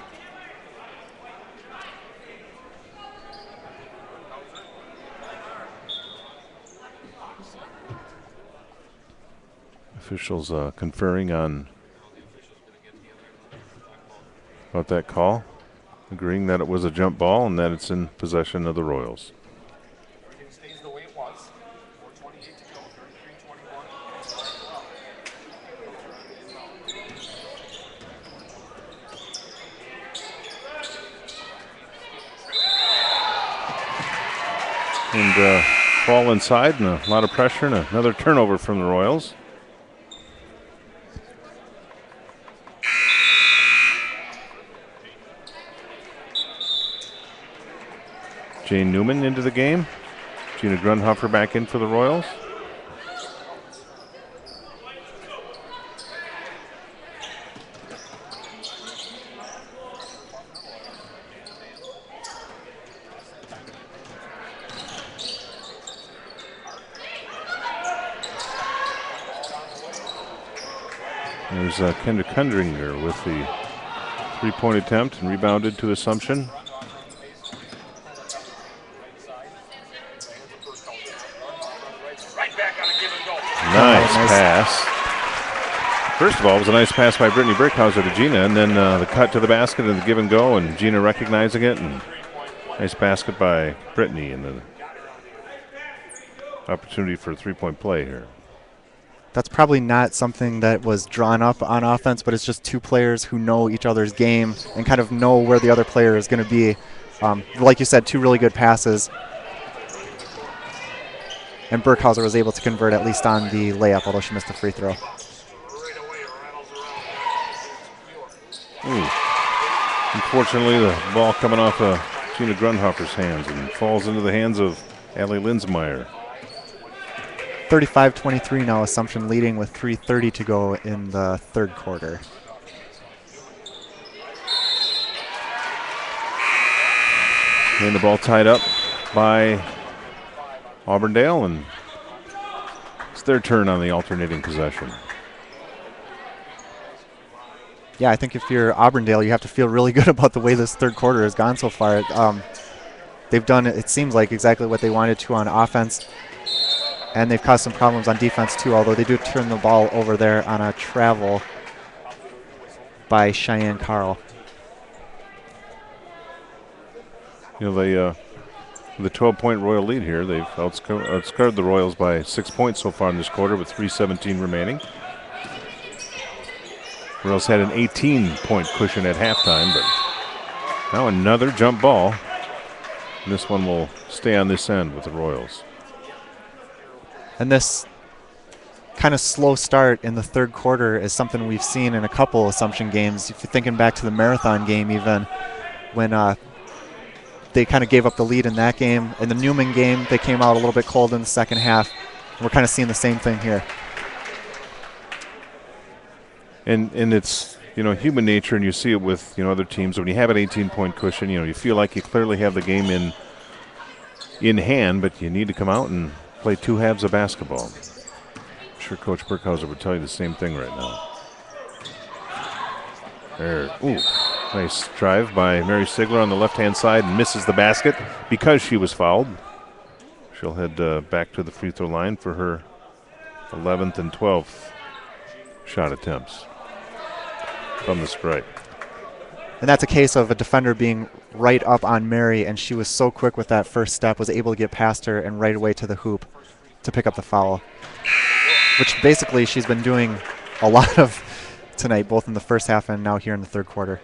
Officials conferring on about that call, agreeing that it was a jump ball and that it's in possession of the Royals. Stays the way it was. 4:28 to go, 33-21. And ball inside and a lot of pressure and another turnover from the Royals. Jane Newman into the game. Gina Grunhofer back in for the Royals. There's Kendra Kundringer with the three-point attempt and rebounded to Assumption. Nice pass. First of all, it was a nice pass by Brittany Brickhauser to Gina, and then the cut to the basket and the give and go, and Gina recognizing it, and nice basket by Brittany, and the opportunity for a three-point play here. That's probably not something that was drawn up on offense, but it's just two players who know each other's game and kind of know where the other player is going to be. Like you said, two really good passes. And Burkhauser was able to convert at least on the layup, although she missed the free throw. Unfortunately, the ball coming off of Gina Grunhofer's hands and falls into the hands of Allie Linsmeyer. 35-23 now, Assumption leading with 3:30 to go in the third quarter. And the ball tied up by Auburndale, and it's their turn on the alternating possession. Yeah, I think if you're Auburndale, you have to feel really good about the way this third quarter has gone so far. They've done, it seems like, exactly what they wanted to on offense, and they've caused some problems on defense too, although they do turn the ball over there on a travel by Cheyenne Carl. You know, they with a 12-point Royal lead here, they've outscored the Royals by 6 points so far in this quarter with 3:17 remaining. Royals had an 18-point cushion at halftime, but now another jump ball. And this one will stay on this end with the Royals. And this kind of slow start in the third quarter is something we've seen in a couple Assumption games. If you're thinking back to the Marathon game even, when they kind of gave up the lead in that game. In the Newman game, they came out a little bit cold in the second half. We're kind of seeing the same thing here. And it's, you know, human nature, and you see it with, you know, other teams. When you have an 18-point cushion, you know, you feel like you clearly have the game in hand, but you need to come out and play two halves of basketball. I'm sure Coach Burkhauser would tell you the same thing right now. There, ooh, nice drive by Mary Sigler on the left-hand side, and misses the basket because she was fouled. She'll head back to the free throw line for her 11th and 12th shot attempts from the stripe. And that's a case of a defender being right up on Mary, and she was so quick with that first step, was able to get past her and right away to the hoop to pick up the foul, which basically she's been doing a lot of tonight, both in the first half and now here in the third quarter.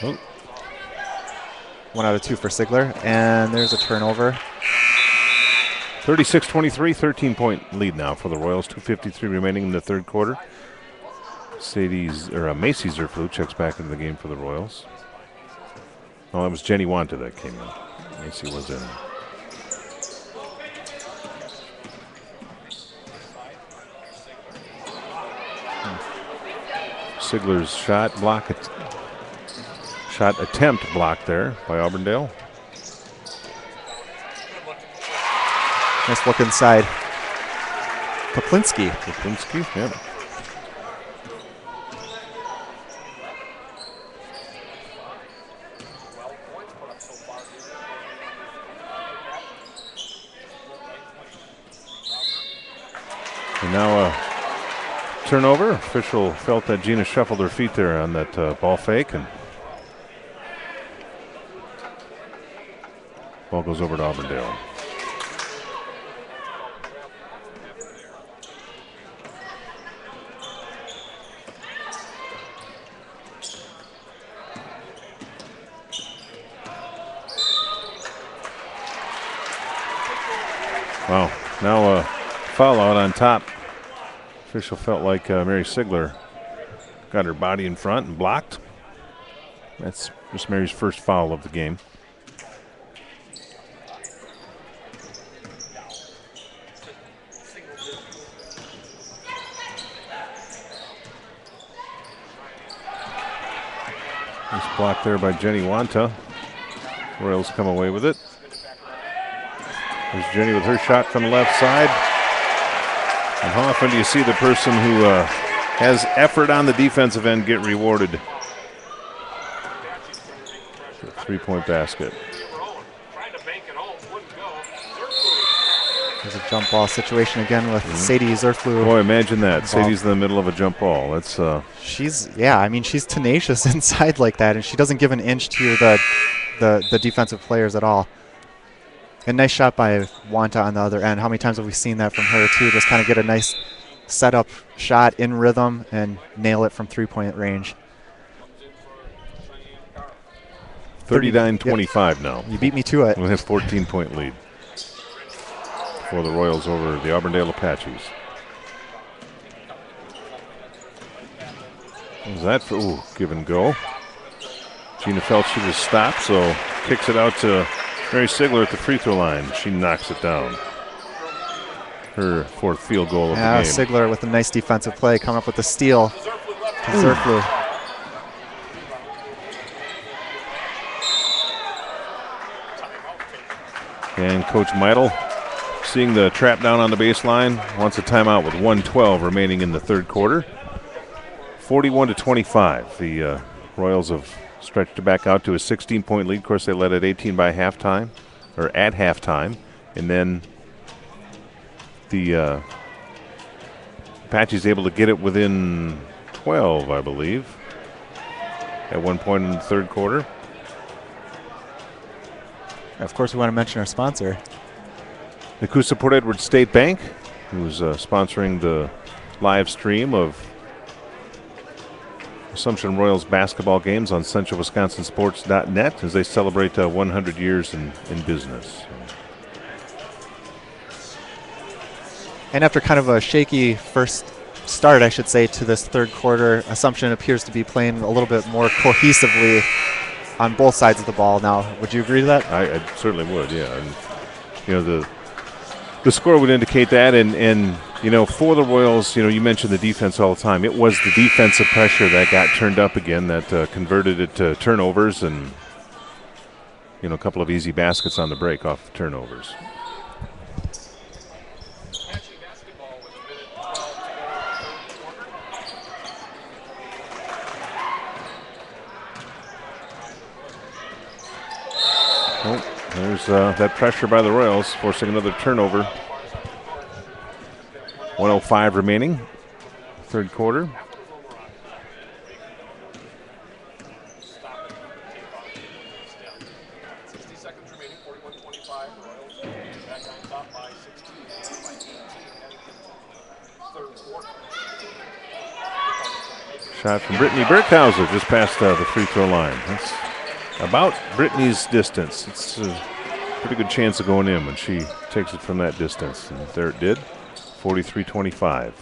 Oh. 1 out of 2 for Sigler, and there's a turnover. 36-23, 13-point lead now for the Royals. 2:53 remaining in the third quarter. Macy Zerflu checks back into the game for the Royals. Oh, that was Jenny Wanta that came in. Macy was in. Sigler's shot attempt blocked there by Auburndale. Nice look inside. Poplinski, yeah. And now a turnover. Official felt that Gina shuffled her feet there on that ball fake, and ball goes over to Auburndale. Wow, now a foul out on top. Official felt like Mary Sigler got her body in front and blocked. That's just Mary's first foul of the game. Nice block there by Jenny Wanta. Royals come away with it. There's Jenny with her shot from the left side. And how often do you see the person who has effort on the defensive end get rewarded? 3-point basket. There's a jump ball situation again with Sadie Zerflu. Boy, imagine that. Sadie's in the middle of a jump ball. That's she's tenacious inside like that, and she doesn't give an inch to the defensive players at all. And nice shot by Wanta on the other end. How many times have we seen that from her too? Just kind of get a nice setup shot in rhythm and nail it from 3-point range. 39-25 now. You beat me to it. We have 14-point lead for the Royals over the Auburndale Apaches. What was that for? Give and go. Gina felt she was stopped, so kicks it out to Mary Sigler at the free throw line. She knocks it down. Her fourth field goal of the game. Sigler with a nice defensive play, coming up with the steal to Zerflu. And Coach Meidel, seeing the trap down on the baseline, wants a timeout with 1:12 remaining in the third quarter. 41-25. The Royals have stretched it back out to a 16-point lead. Of course, they led at 18 by halftime, or at halftime. And then the Apaches able to get it within 12, I believe, at one point in the third quarter. Of course, we want to mention our sponsor. The Coosa Port Edward State Bank, who's sponsoring the live stream of Assumption Royals basketball games on CentralWisconsinSports.net as they celebrate 100 years in business. And after kind of a shaky first start, I should say, to this third quarter, Assumption appears to be playing a little bit more cohesively on both sides of the ball now. Would you agree to that? I certainly would, yeah. And, you know, the score would indicate that. And you know, for the Royals, you know, you mentioned the defense all the time. It was the defensive pressure that got turned up again that converted it to turnovers and, you know, a couple of easy baskets on the break off turnovers. There's that pressure by the Royals, forcing another turnover. 1:05 remaining, third quarter. Shot from Brittany Burkhauser just past the free throw line. That's about Brittany's distance. It's a pretty good chance of going in when she takes it from that distance. And there it did, 43-25.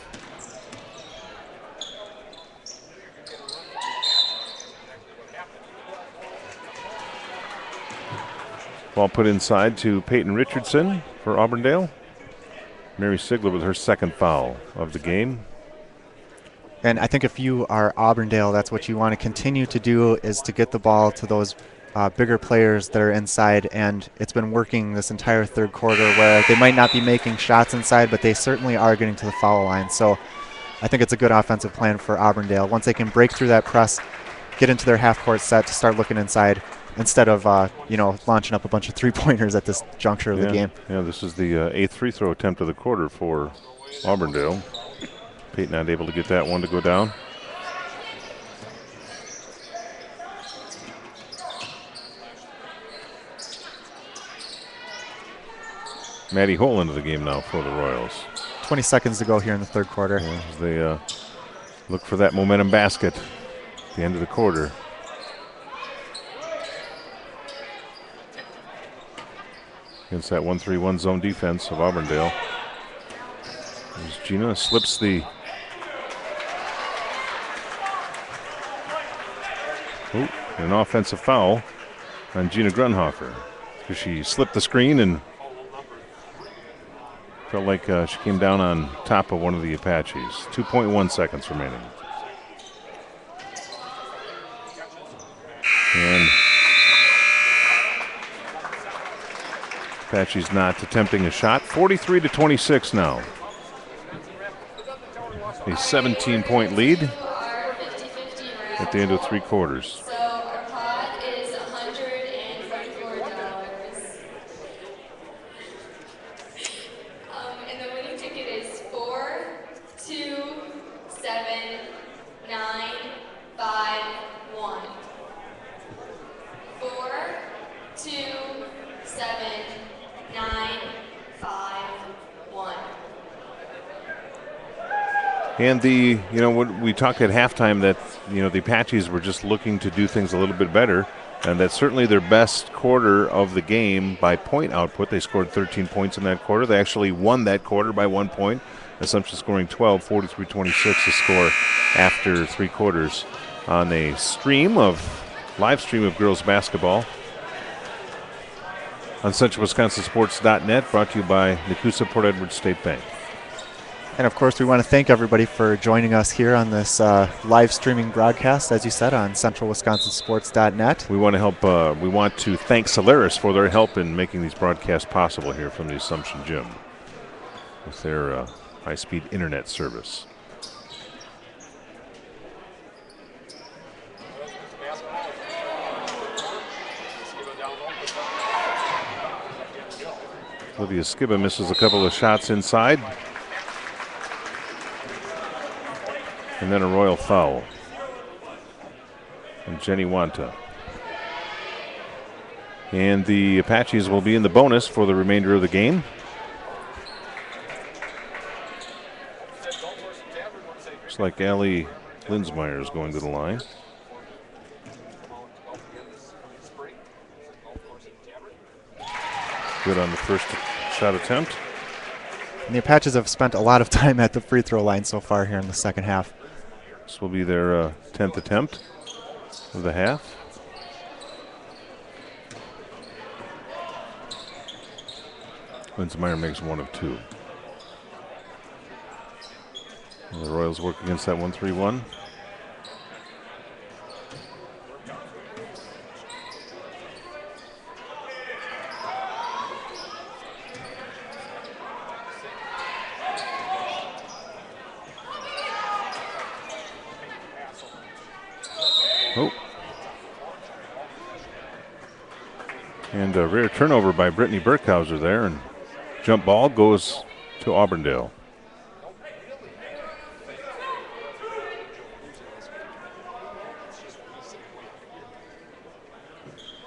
Ball put inside to Peyton Richardson for Auburndale. Mary Sigler with her second foul of the game. And I think if you are Auburndale, that's what you want to continue to do, is to get the ball to those bigger players that are inside. And it's been working this entire third quarter where they might not be making shots inside, but they certainly are getting to the foul line. So I think it's a good offensive plan for Auburndale. Once they can break through that press, get into their half-court set to start looking inside instead of, launching up a bunch of three-pointers at this juncture of the game. Yeah, this is the eighth free throw attempt of the quarter for Auburndale. Peyton not able to get that one to go down. Maddie Hole into the game now for the Royals. 20 seconds to go here in the third quarter. Yeah, as they look for that momentum basket at the end of the quarter. Against that 1-3-1 zone defense of Auburndale. As Gina slips the an offensive foul on Gina Grunhofer because she slipped the screen and felt like she came down on top of one of the Apaches. 2.1 seconds remaining. And Apaches not attempting a shot. 43-26 now. A 17-point lead at the end of three quarters. So our pod is 100 1. 4, 2, 7, 9, 5, 1. And what we talked at halftime that, the Apaches were just looking to do things a little bit better. And that's certainly their best quarter of the game by point output. They scored 13 points in that quarter. They actually won that quarter by 1 point. Assumption scoring 12, 43-26 to score after 3 quarters on a live stream of girls basketball on CentralWisconsinSports.net, brought to you by Nakusa Port Edward State Bank. And, of course, we want to thank everybody for joining us here on this live streaming broadcast, as you said, on CentralWisconsinSports.net. We want to thank Solaris for their help in making these broadcasts possible here from the Assumption Gym with their high-speed internet service. Olivia Skiba misses a couple of shots inside. And then a royal foul. And Jenny Wanta. And the Apaches will be in the bonus for the remainder of the game. Looks like Allie Linsmeyer is going to the line. Good on the first shot attempt. And the Apaches have spent a lot of time at the free throw line so far here in the second half. This will be their 10th attempt of the half. Linsmeyer makes 1 of 2. And the Royals work against that 1-3-1. Oh. And a rare turnover by Brittany Burkhauser there, and jump ball goes to Auburndale.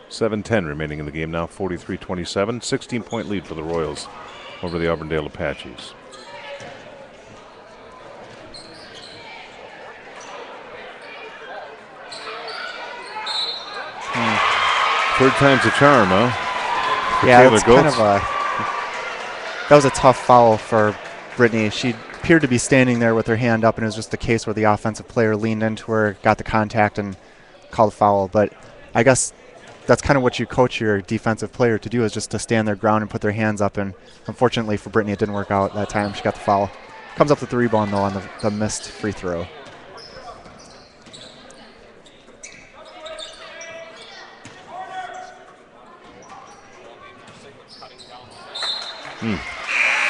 .7:10 remaining in the game now, 43-27. 16-point lead for the Royals over the Auburndale Apaches. Third time's a charm, huh? Yeah, it's kind of that was a tough foul for Brittany. She appeared to be standing there with her hand up, and it was just a case where the offensive player leaned into her, got the contact, and called a foul. But I guess that's kind of what you coach your defensive player to do, is just to stand their ground and put their hands up. And unfortunately for Brittany, it didn't work out that time. She got the foul. Comes up with the rebound, though, on the missed free throw.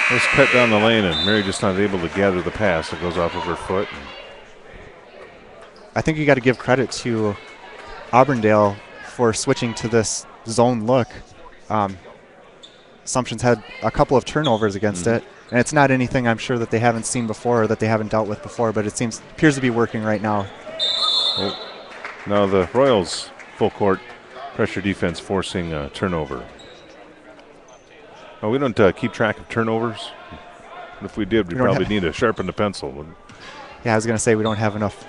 Let's cut down the lane, and Mary just not able to gather the pass. It goes off of her foot. I think you got to give credit to Auburndale for switching to this zone look. Assumption's had a couple of turnovers against it, and it's not anything I'm sure that they haven't seen before or that they haven't dealt with before, but it appears to be working right now. Oh. Now the Royals full court pressure defense forcing a turnover. Oh, we don't keep track of turnovers. If we did, we'd probably need to sharpen the pencil. Yeah, I was going to say we don't have enough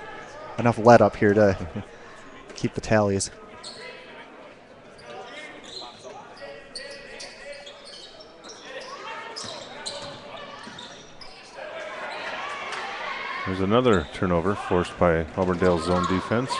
lead up here to keep the tallies. There's another turnover forced by Auburndale's zone defense.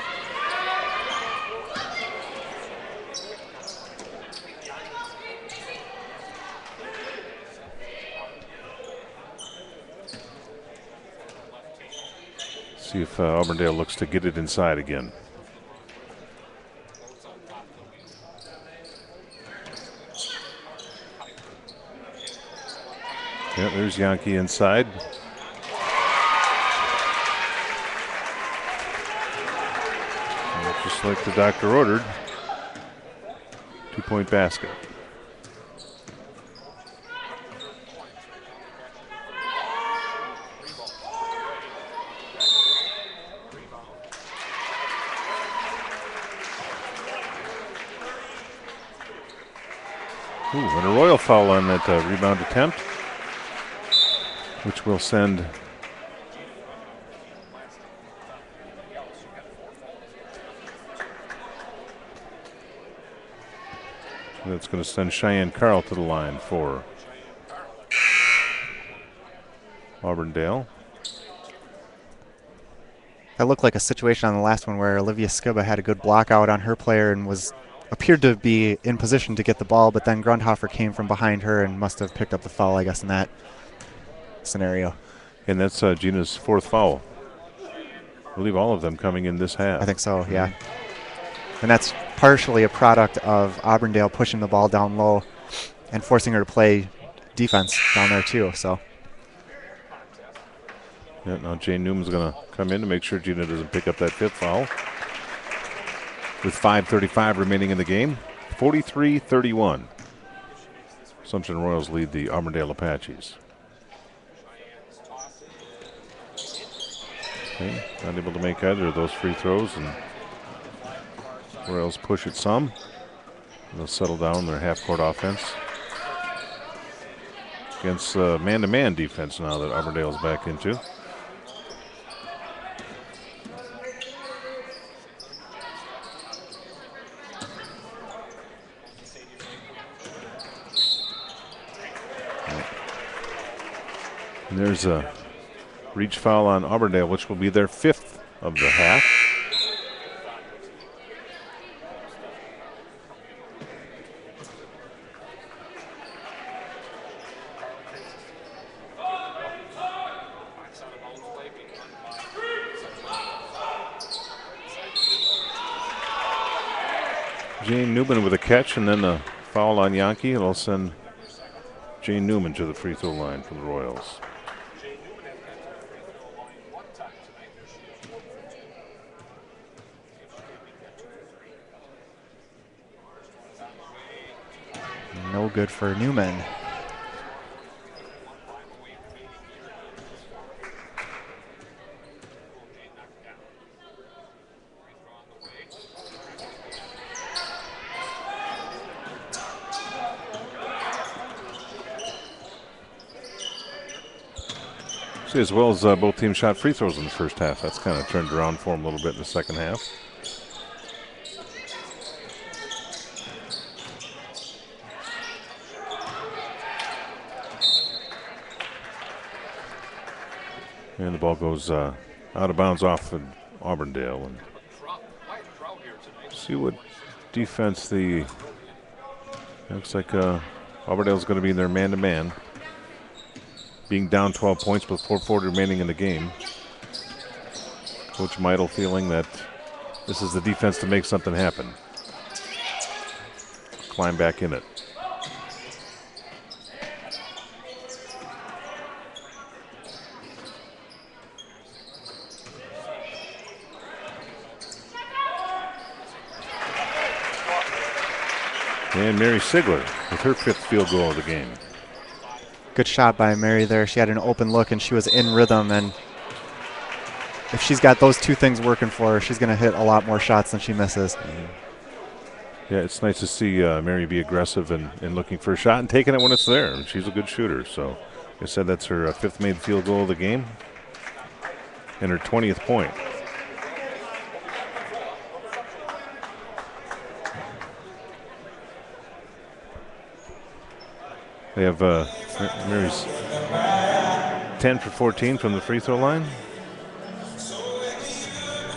See if Auburndale looks to get it inside again. Yeah, there's Yankee inside. And just like the doctor ordered, 2-point basket. And a Royal foul on that rebound attempt, which will send that's going to send Cheyenne Carl to the line for Auburndale. That looked like a situation on the last one where Olivia Skiba had a good block out on her player and appeared to be in position to get the ball, but then Grundhofer came from behind her and must have picked up the foul, I guess, in that scenario. And that's Gina's 4th foul. I believe all of them coming in this half. I think so, yeah. And that's partially a product of Auburndale pushing the ball down low and forcing her to play defense down there too. So. Yeah, now Jane Newman's going to come in to make sure Gina doesn't pick up that 5th foul. With 5:35 remaining in the game, 43-31. Assumption Royals lead the Auburndale Apaches. Okay, not able to make either of those free throws, and Royals push it some. They'll settle down their half-court offense against man-to-man defense now that Auburndale's back into. And there's a reach foul on Auburndale, which will be their 5th of the half. Jane Newman with a catch, and then a foul on Yankee. It'll send Jane Newman to the free throw line for the Royals. No good for Newman. See, as well as both teams shot free throws in the first half. That's kind of turned around for them a little bit in the second half. And the ball goes out of bounds off of Auburndale. And see what defense looks like Auburndale's going to be in their man-to-man. Being down 12 points with 4:40 remaining in the game. Coach Meidel feeling that this is the defense to make something happen. Climb back in it. And Mary Sigler with her 5th field goal of the game. Good shot by Mary there. She had an open look and she was in rhythm, and if she's got those two things working for her, she's going to hit a lot more shots than she misses. Yeah, it's nice to see Mary be aggressive and looking for a shot and taking it when it's there. And she's a good shooter. So, like I said, that's her 5th made field goal of the game and her 20th point. They have Mary's 10 for 14 from the free throw line.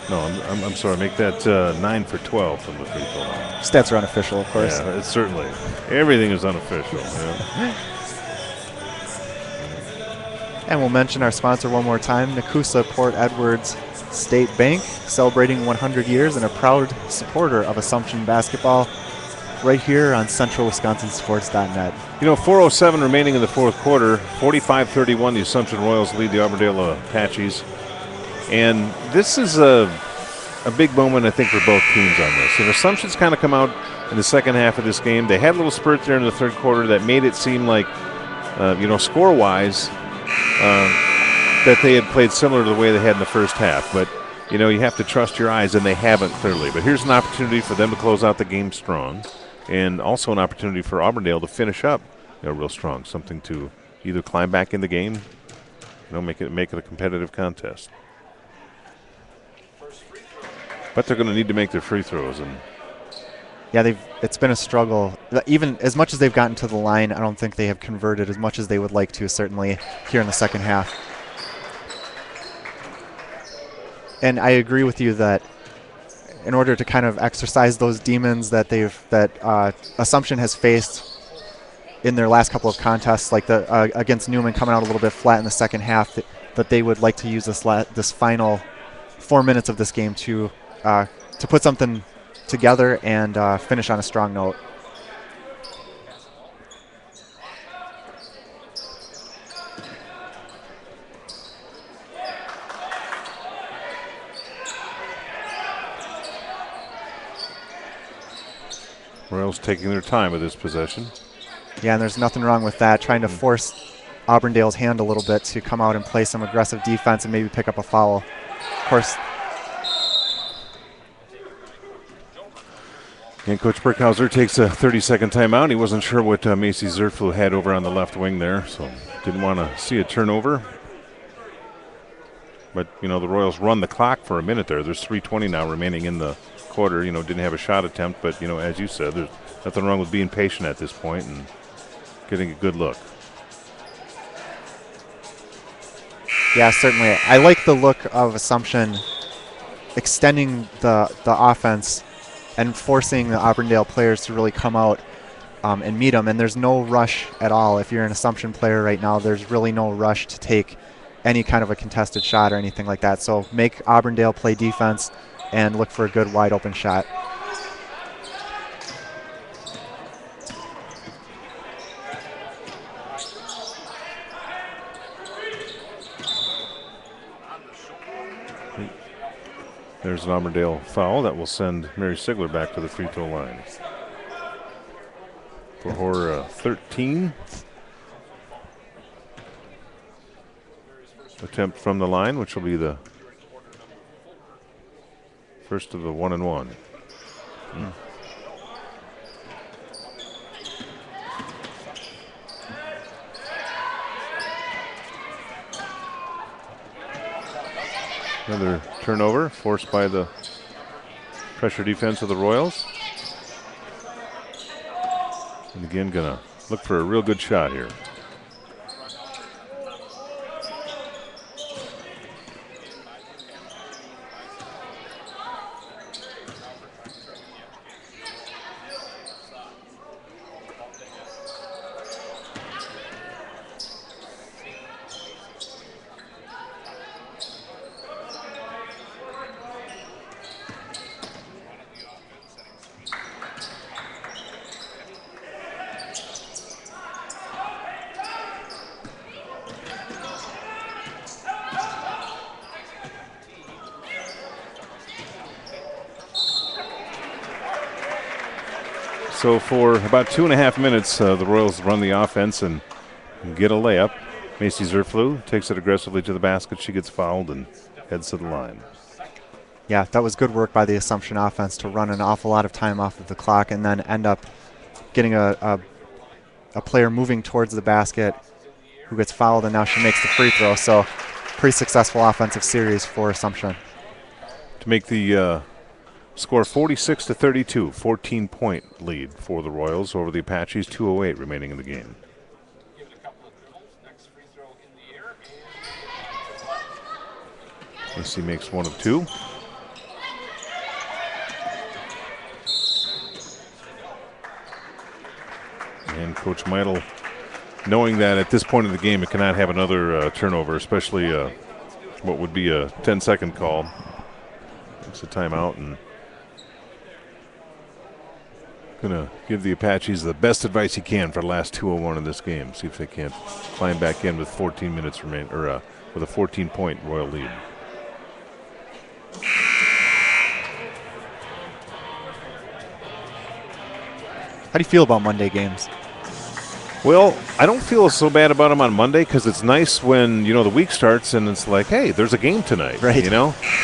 No, I'm sorry. Make that 9 for 12 from the free throw line. Stats are unofficial, of course. Yeah, it's certainly. Everything is unofficial. Yeah. And we'll mention our sponsor one more time, Nakusa Port Edwards State Bank, celebrating 100 years and a proud supporter of Assumption basketball, right here on CentralWisconsinSports.net. You know, 4:07 remaining in the 4th quarter, 45-31. The Assumption Royals lead the Auburndale Apaches. And this is a big moment, I think, for both teams on this. And Assumption's kind of come out in the second half of this game. They had a little spurt there in the 3rd quarter that made it seem like, score-wise, that they had played similar to the way they had in the first half. But, you have to trust your eyes, and they haven't clearly. But here's an opportunity for them to close out the game strong. and also an opportunity for Auburndale to finish up real strong, something to either climb back in the game, make it a competitive contest. But they're going to need to make their free throws. And yeah, it's been a struggle. Even as much as they've gotten to the line, I don't think they have converted as much as they would like to, certainly here in the second half. And I agree with you that in order to kind of exercise those demons that Assumption has faced in their last couple of contests, like against Newman coming out a little bit flat in the second half, that they would like to use this final 4 minutes of this game to put something together and finish on a strong note. Royals taking their time with this possession. Yeah, and there's nothing wrong with that, trying to force Auburndale's hand a little bit to come out and play some aggressive defense and maybe pick up a foul. Of course. And Coach Brickhauser takes a 30-second timeout. He wasn't sure what Macy Zerflu had over on the left wing there, so didn't want to see a turnover. But, the Royals run the clock for a minute there. There's 3:20 now remaining in the quarter. Didn't have a shot attempt, but, as you said, there's nothing wrong with being patient at this point and getting a good look. Yeah, certainly. I like the look of Assumption extending the offense and forcing the Auburndale players to really come out and meet them. And there's no rush at all. If you're an Assumption player right now, there's really no rush to take any kind of a contested shot or anything like that. So make Auburndale play defense and look for a good wide open shot. There's an Auburndale foul that will send Mary Sigler back to the free throw line. For her 13th attempt from the line, which will be the first of the 1-and-1. Another turnover forced by the pressure defense of the Royals. And again, gonna look for a real good shot here. So for about 2.5 minutes, the Royals run the offense and get a layup. Macy Zerflu takes it aggressively to the basket. She gets fouled and heads to the line. Yeah, that was good work by the Assumption offense to run an awful lot of time off of the clock and then end up getting a player moving towards the basket who gets fouled, and now she makes the free throw. So pretty successful offensive series for Assumption. To make the score 46-32, 14-point lead for the Royals over the Apaches, 2:08 remaining in the game. Macy makes one of two. And Coach Meidel, knowing that at this point in the game it cannot have another turnover, especially what would be a 10-second call, takes a timeout and going to give the Apaches the best advice he can for the last 2:01 in this game. See if they can't climb back in with 14 minutes remain, or with a 14-point Royal lead. How do you feel about Monday games? Well, I don't feel so bad about them on Monday because it's nice when, the week starts and it's like, hey, there's a game tonight, Right.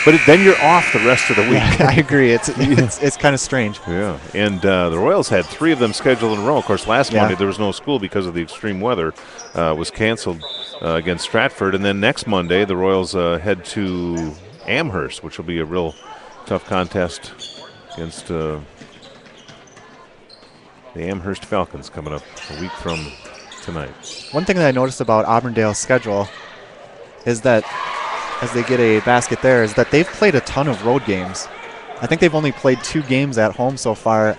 But then you're off the rest of the week. Yeah, I agree. It's kind of strange. Yeah, and the Royals had 3 of them scheduled in a row. Of course, last Monday there was no school because of the extreme weather. Was canceled against Stratford. And then next Monday, the Royals head to Amherst, which will be a real tough contest against the Amherst Falcons coming up a week from tonight. One thing that I noticed about Auburndale's schedule is that as they get a basket there is that they've played a ton of road games. I think they've only played 2 games at home so far,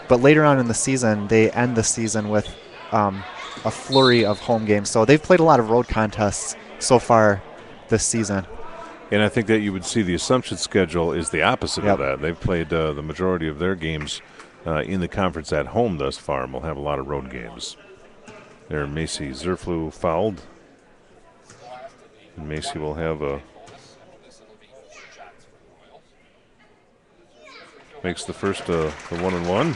but later on in the season, they end the season with a flurry of home games. So they've played a lot of road contests so far this season. And I think that you would see the Assumption schedule is the opposite of that. They've played the majority of their games in the conference at home thus far, and will have a lot of road games. There, Macy Zerflu fouled. And Macy will have makes the first the 1-and-1.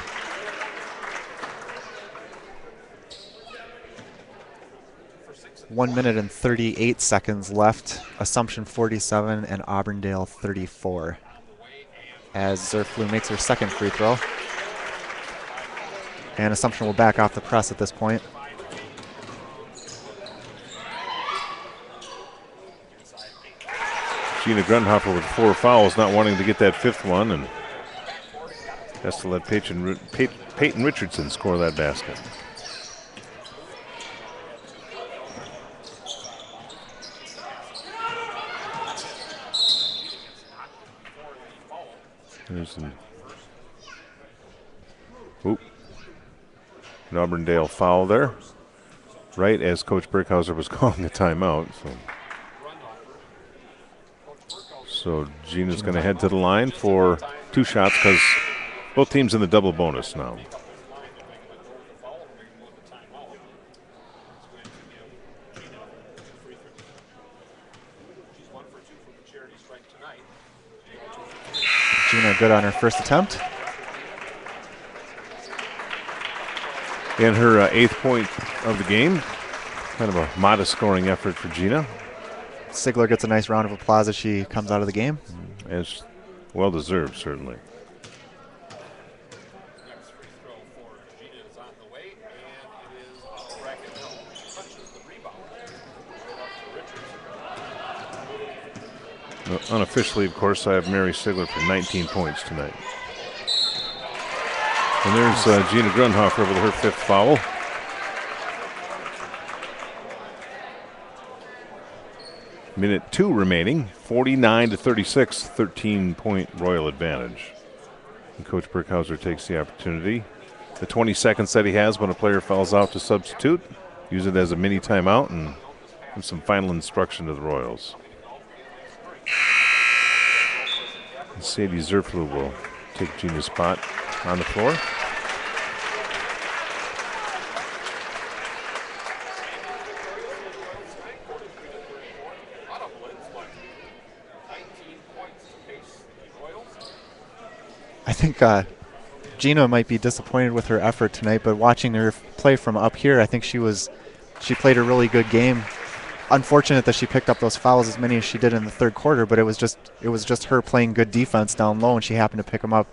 One minute and 38 seconds left. Assumption 47 and Auburndale 34. As Zerflu makes her second free throw. And Assumption will back off the press at this point. Gina Grunhofer with 4 fouls, not wanting to get that 5th one, and has to let Peyton Richardson score that basket. There's an Auburndale foul there, right as Coach Brickhauser was calling a timeout. So Gina's going to head to the line for 2 shots because both teams in the double bonus now. Gina good on her first attempt. And her 8th point of the game. Kind of a modest scoring effort for Gina. Sigler gets a nice round of applause as she comes out of the game. As well deserved, certainly. Unofficially, of course, I have Mary Sigler for 19 points tonight. And there's Gina Grunhofer with her 5th foul. Minute 2 remaining, 49-36, 13-point Royal advantage. And Coach Brickhauser takes the opportunity. The 20 seconds that he has when a player falls out to substitute, use it as a mini timeout and give some final instruction to the Royals. And Sadie Zerflu will take Gina's spot on the floor. I think Gina might be disappointed with her effort tonight, but watching her play from up here, I think she played a really good game. Unfortunate that she picked up those fouls, as many as she did in the third quarter, but it was just her playing good defense down low, and she happened to pick them up.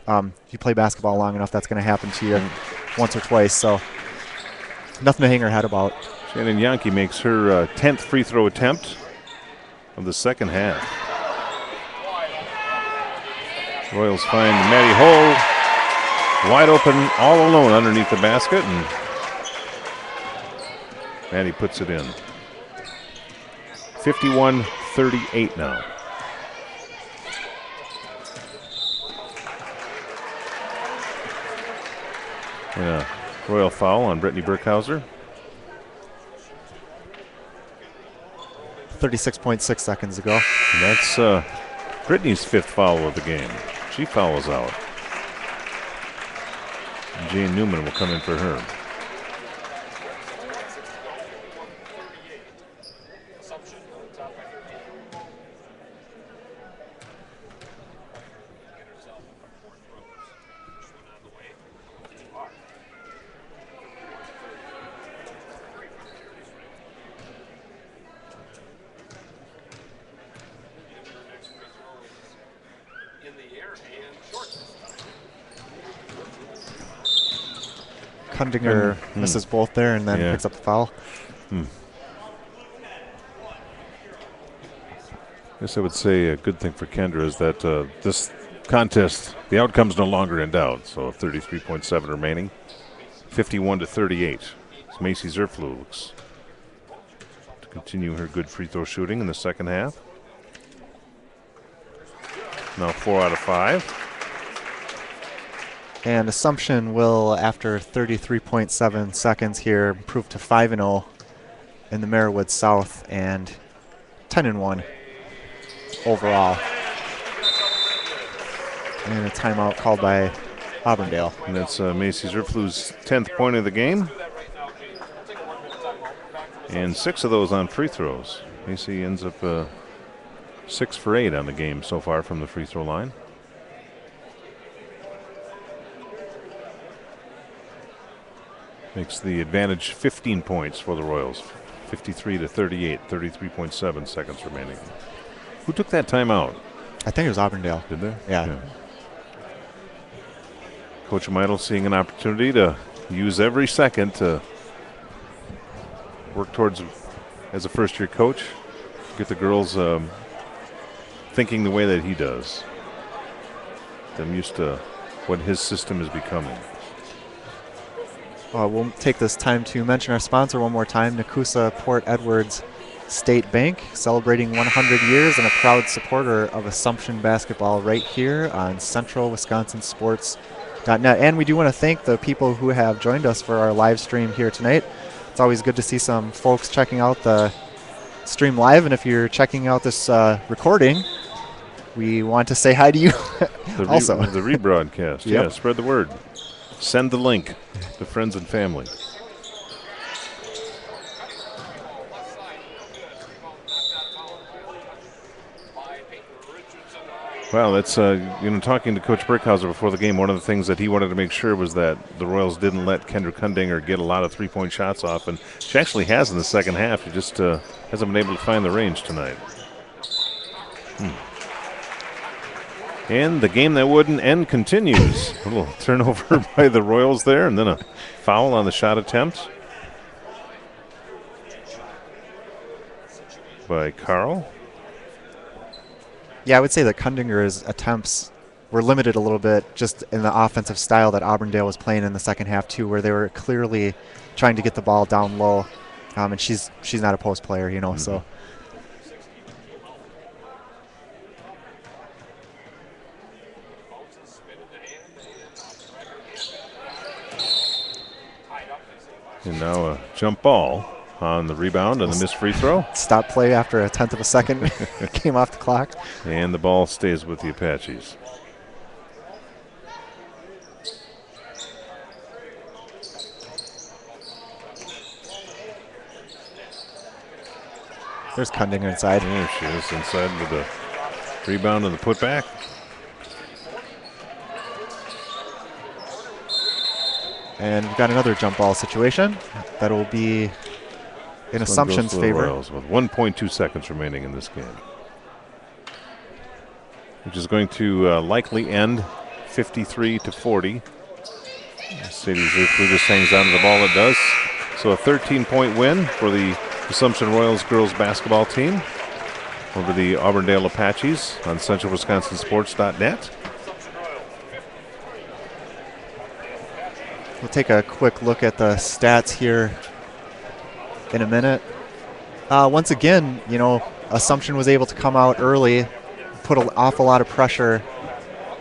If you play basketball long enough, that's going to happen to you once or twice, so nothing to hang her head about. Shannon Yankee makes her 10th free throw attempt of the second half. Royals find Maddie Hull wide open all alone underneath the basket, and Maddie puts it in. 51-38 now. And a Royal foul on Brittany Brickhauser. 36.6 seconds ago. And that's Brittany's 5th foul of the game. She fouls out. And Jane Newman will come in for her. Kundinger misses both there and then picks up the foul. I guess I would say a good thing for Kendra is that this contest, the outcome's no longer in doubt. So 33.7 remaining, 51-38. As Macy Zerflu looks to continue her good free throw shooting in the second half. Now 4 out of 5. And Assumption will, after 33.7 seconds here, improve to 5-0 in the Merriwood South and 10-1 overall. And a timeout called by Auburndale. And that's Macy Zerflu's 10th point of the game. And 6 of those on free throws. Macy ends up 6 for 8 on the game so far from the free throw line. Makes the advantage 15 points for the Royals. 53-38, 33.7 seconds remaining. Who took that timeout? I think it was Auburndale. Did they? Yeah. Coach Meidel seeing an opportunity to use every second to work towards, as a first-year coach, get the girls thinking the way that he does. Them used to what his system is becoming. We'll take this time to mention our sponsor one more time, Nakusa Port Edwards State Bank, celebrating 100 years and a proud supporter of Assumption basketball right here on CentralWisconsinSports.net. And we do want to thank the people who have joined us for our live stream here tonight. It's always good to see some folks checking out the stream live, and if you're checking out this recording, we want to say hi to you also. The rebroadcast, Yep. Yeah, spread the word. Send the link to friends and family. Well, that's, talking to Coach Brickhauser before the game, one of the things that he wanted to make sure was that the Royals didn't let Kendra Kundinger get a lot of three-point shots off, and she actually has in the second half. She just hasn't been able to find the range tonight. And the game that wouldn't end continues. A little turnover by the Royals there, and then a foul on the shot attempt by Carl. Yeah, I would say that Kundinger's attempts were limited a little bit just in the offensive style that Auburndale was playing in the second half too, where they were clearly trying to get the ball down low. And she's not a post player, so. And now a jump ball on the rebound and the missed free throw. Stop play after a tenth of a second came off the clock. And the ball stays with the Apaches. There's Kundinger inside. There she is inside with the rebound and the putback. And we've got another jump ball situation. That'll be in Assumption's favor. Royals with 1.2 seconds remaining in this game, which is going to likely end 53-40. Sadie Zerflu just hangs on to the ball. It does. So a 13-point win for the Assumption Royals girls basketball team over the Auburndale Apaches on CentralWisconsinSports.net. We'll take a quick look at the stats here in a minute. Once again, Assumption was able to come out early, put an awful lot of pressure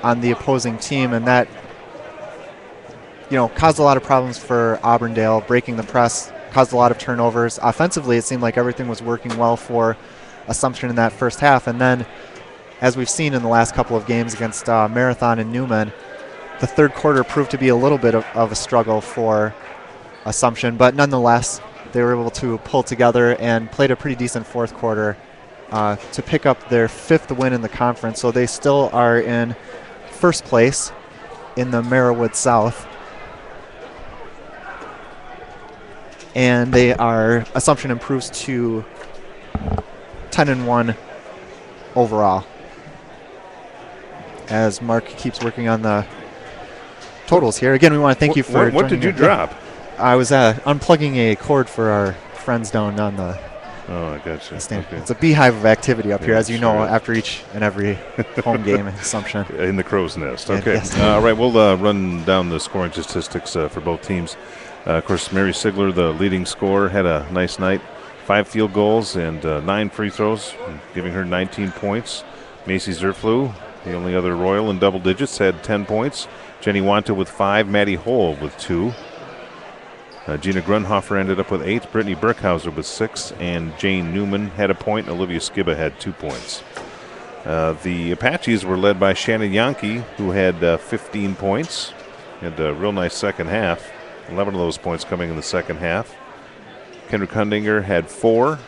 on the opposing team, and that, caused a lot of problems for Auburndale, breaking the press, caused a lot of turnovers. Offensively, it seemed like everything was working well for Assumption in that first half, and then, as we've seen in the last couple of games against Marathon and Newman, the third quarter proved to be a little bit of a struggle for Assumption, but nonetheless, they were able to pull together and played a pretty decent fourth quarter to pick up their 5th win in the conference. So they still are in first place in the Merriwood South. And Assumption improves to 10-1 overall. As Mark keeps working on the totals here. Again, we want to thank you for What did you in. drop? I was unplugging a cord for our friends down on the Oh, I gotcha. stand. Okay. It's a beehive of activity up here, Yeah, as you know, sure. after each and every home game in Assumption. In the crow's nest. Yeah, Okay. yes. All right, we'll run down the scoring statistics for both teams. Of course, Mary Sigler, the leading scorer, had a nice night. 5 field goals and 9 free throws, giving her 19 points. Macy Zerflew, the only other Royal in double digits, had 10 points. Jenny Wanta with 5, Maddie Hole with 2. Gina Grunhofer ended up with 8, Brittany Burkhauser with 6, and Jane Newman had a point. Olivia Skiba had 2 points. The Apaches were led by Shannon Yankee, who had 15 points. Had a real nice second half. 11 of those points coming in the second half. Kendrick Hundinger had 4.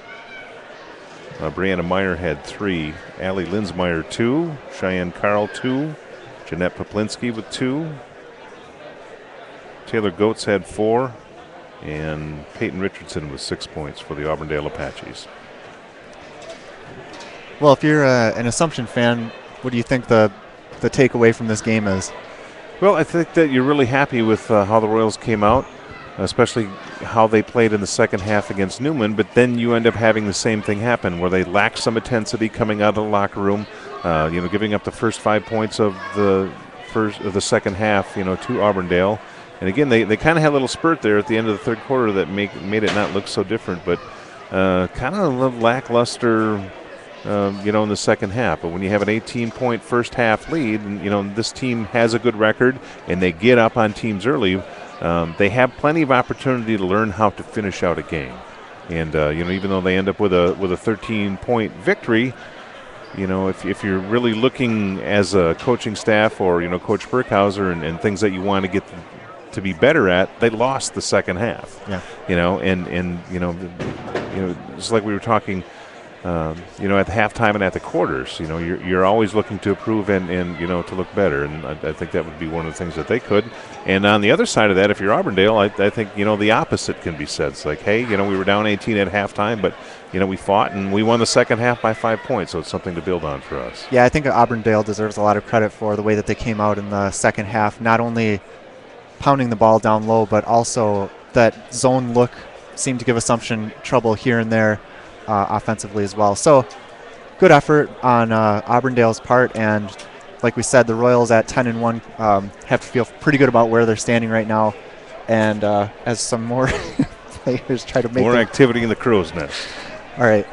Brianna Meyer had 3. Allie Linsmeyer 2. Cheyenne Carl 2. Jeanette Poplinski with 2. Taylor Goetz had 4. And Peyton Richardson with 6 points for the Auburndale Apaches. Well, if you're an Assumption fan, what do you think the takeaway from this game is? Well, I think that you're really happy with how the Royals came out, especially how they played in the second half against Newman, but then you end up having the same thing happen where they lack some intensity coming out of the locker room, giving up the first 5 points of the second half, to Auburndale. And again, they kind of had a little spurt there at the end of the third quarter that made it not look so different, but kind of a little lackluster, in the second half. But when you have an 18-point first half lead, and this team has a good record, and they get up on teams early, they have plenty of opportunity to learn how to finish out a game. And even though they end up with a 13-point victory, if you're really looking as a coaching staff or Coach Burkhauser and things that you want to get to be better at, they lost the second half. Yeah. Just like we were talking, at the halftime and at the quarters, you're always looking to improve and to look better, and I think that would be one of the things that they could. And on the other side of that, if you're Auburndale, I think the opposite can be said. It's like, hey, we were down 18 at halftime, but we fought and we won the second half by 5 points, so it's something to build on for us. Yeah, I think Auburndale deserves a lot of credit for the way that they came out in the second half, not only pounding the ball down low, but also that zone look seemed to give Assumption trouble here and there offensively as well. So good effort on Auburndale's part, and like we said, the Royals at 10-1 have to feel pretty good about where they're standing right now, and as some more players try to make more activity in the crow's nest. All right.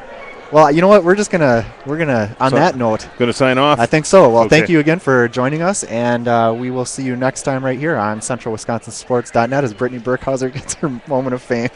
Well, you know what? We're gonna on that note. Gonna sign off? I think so. Well, okay. Thank you again for joining us, and we will see you next time right here on CentralWisconsinSports.net as Brittany Burkhauser gets her moment of fame.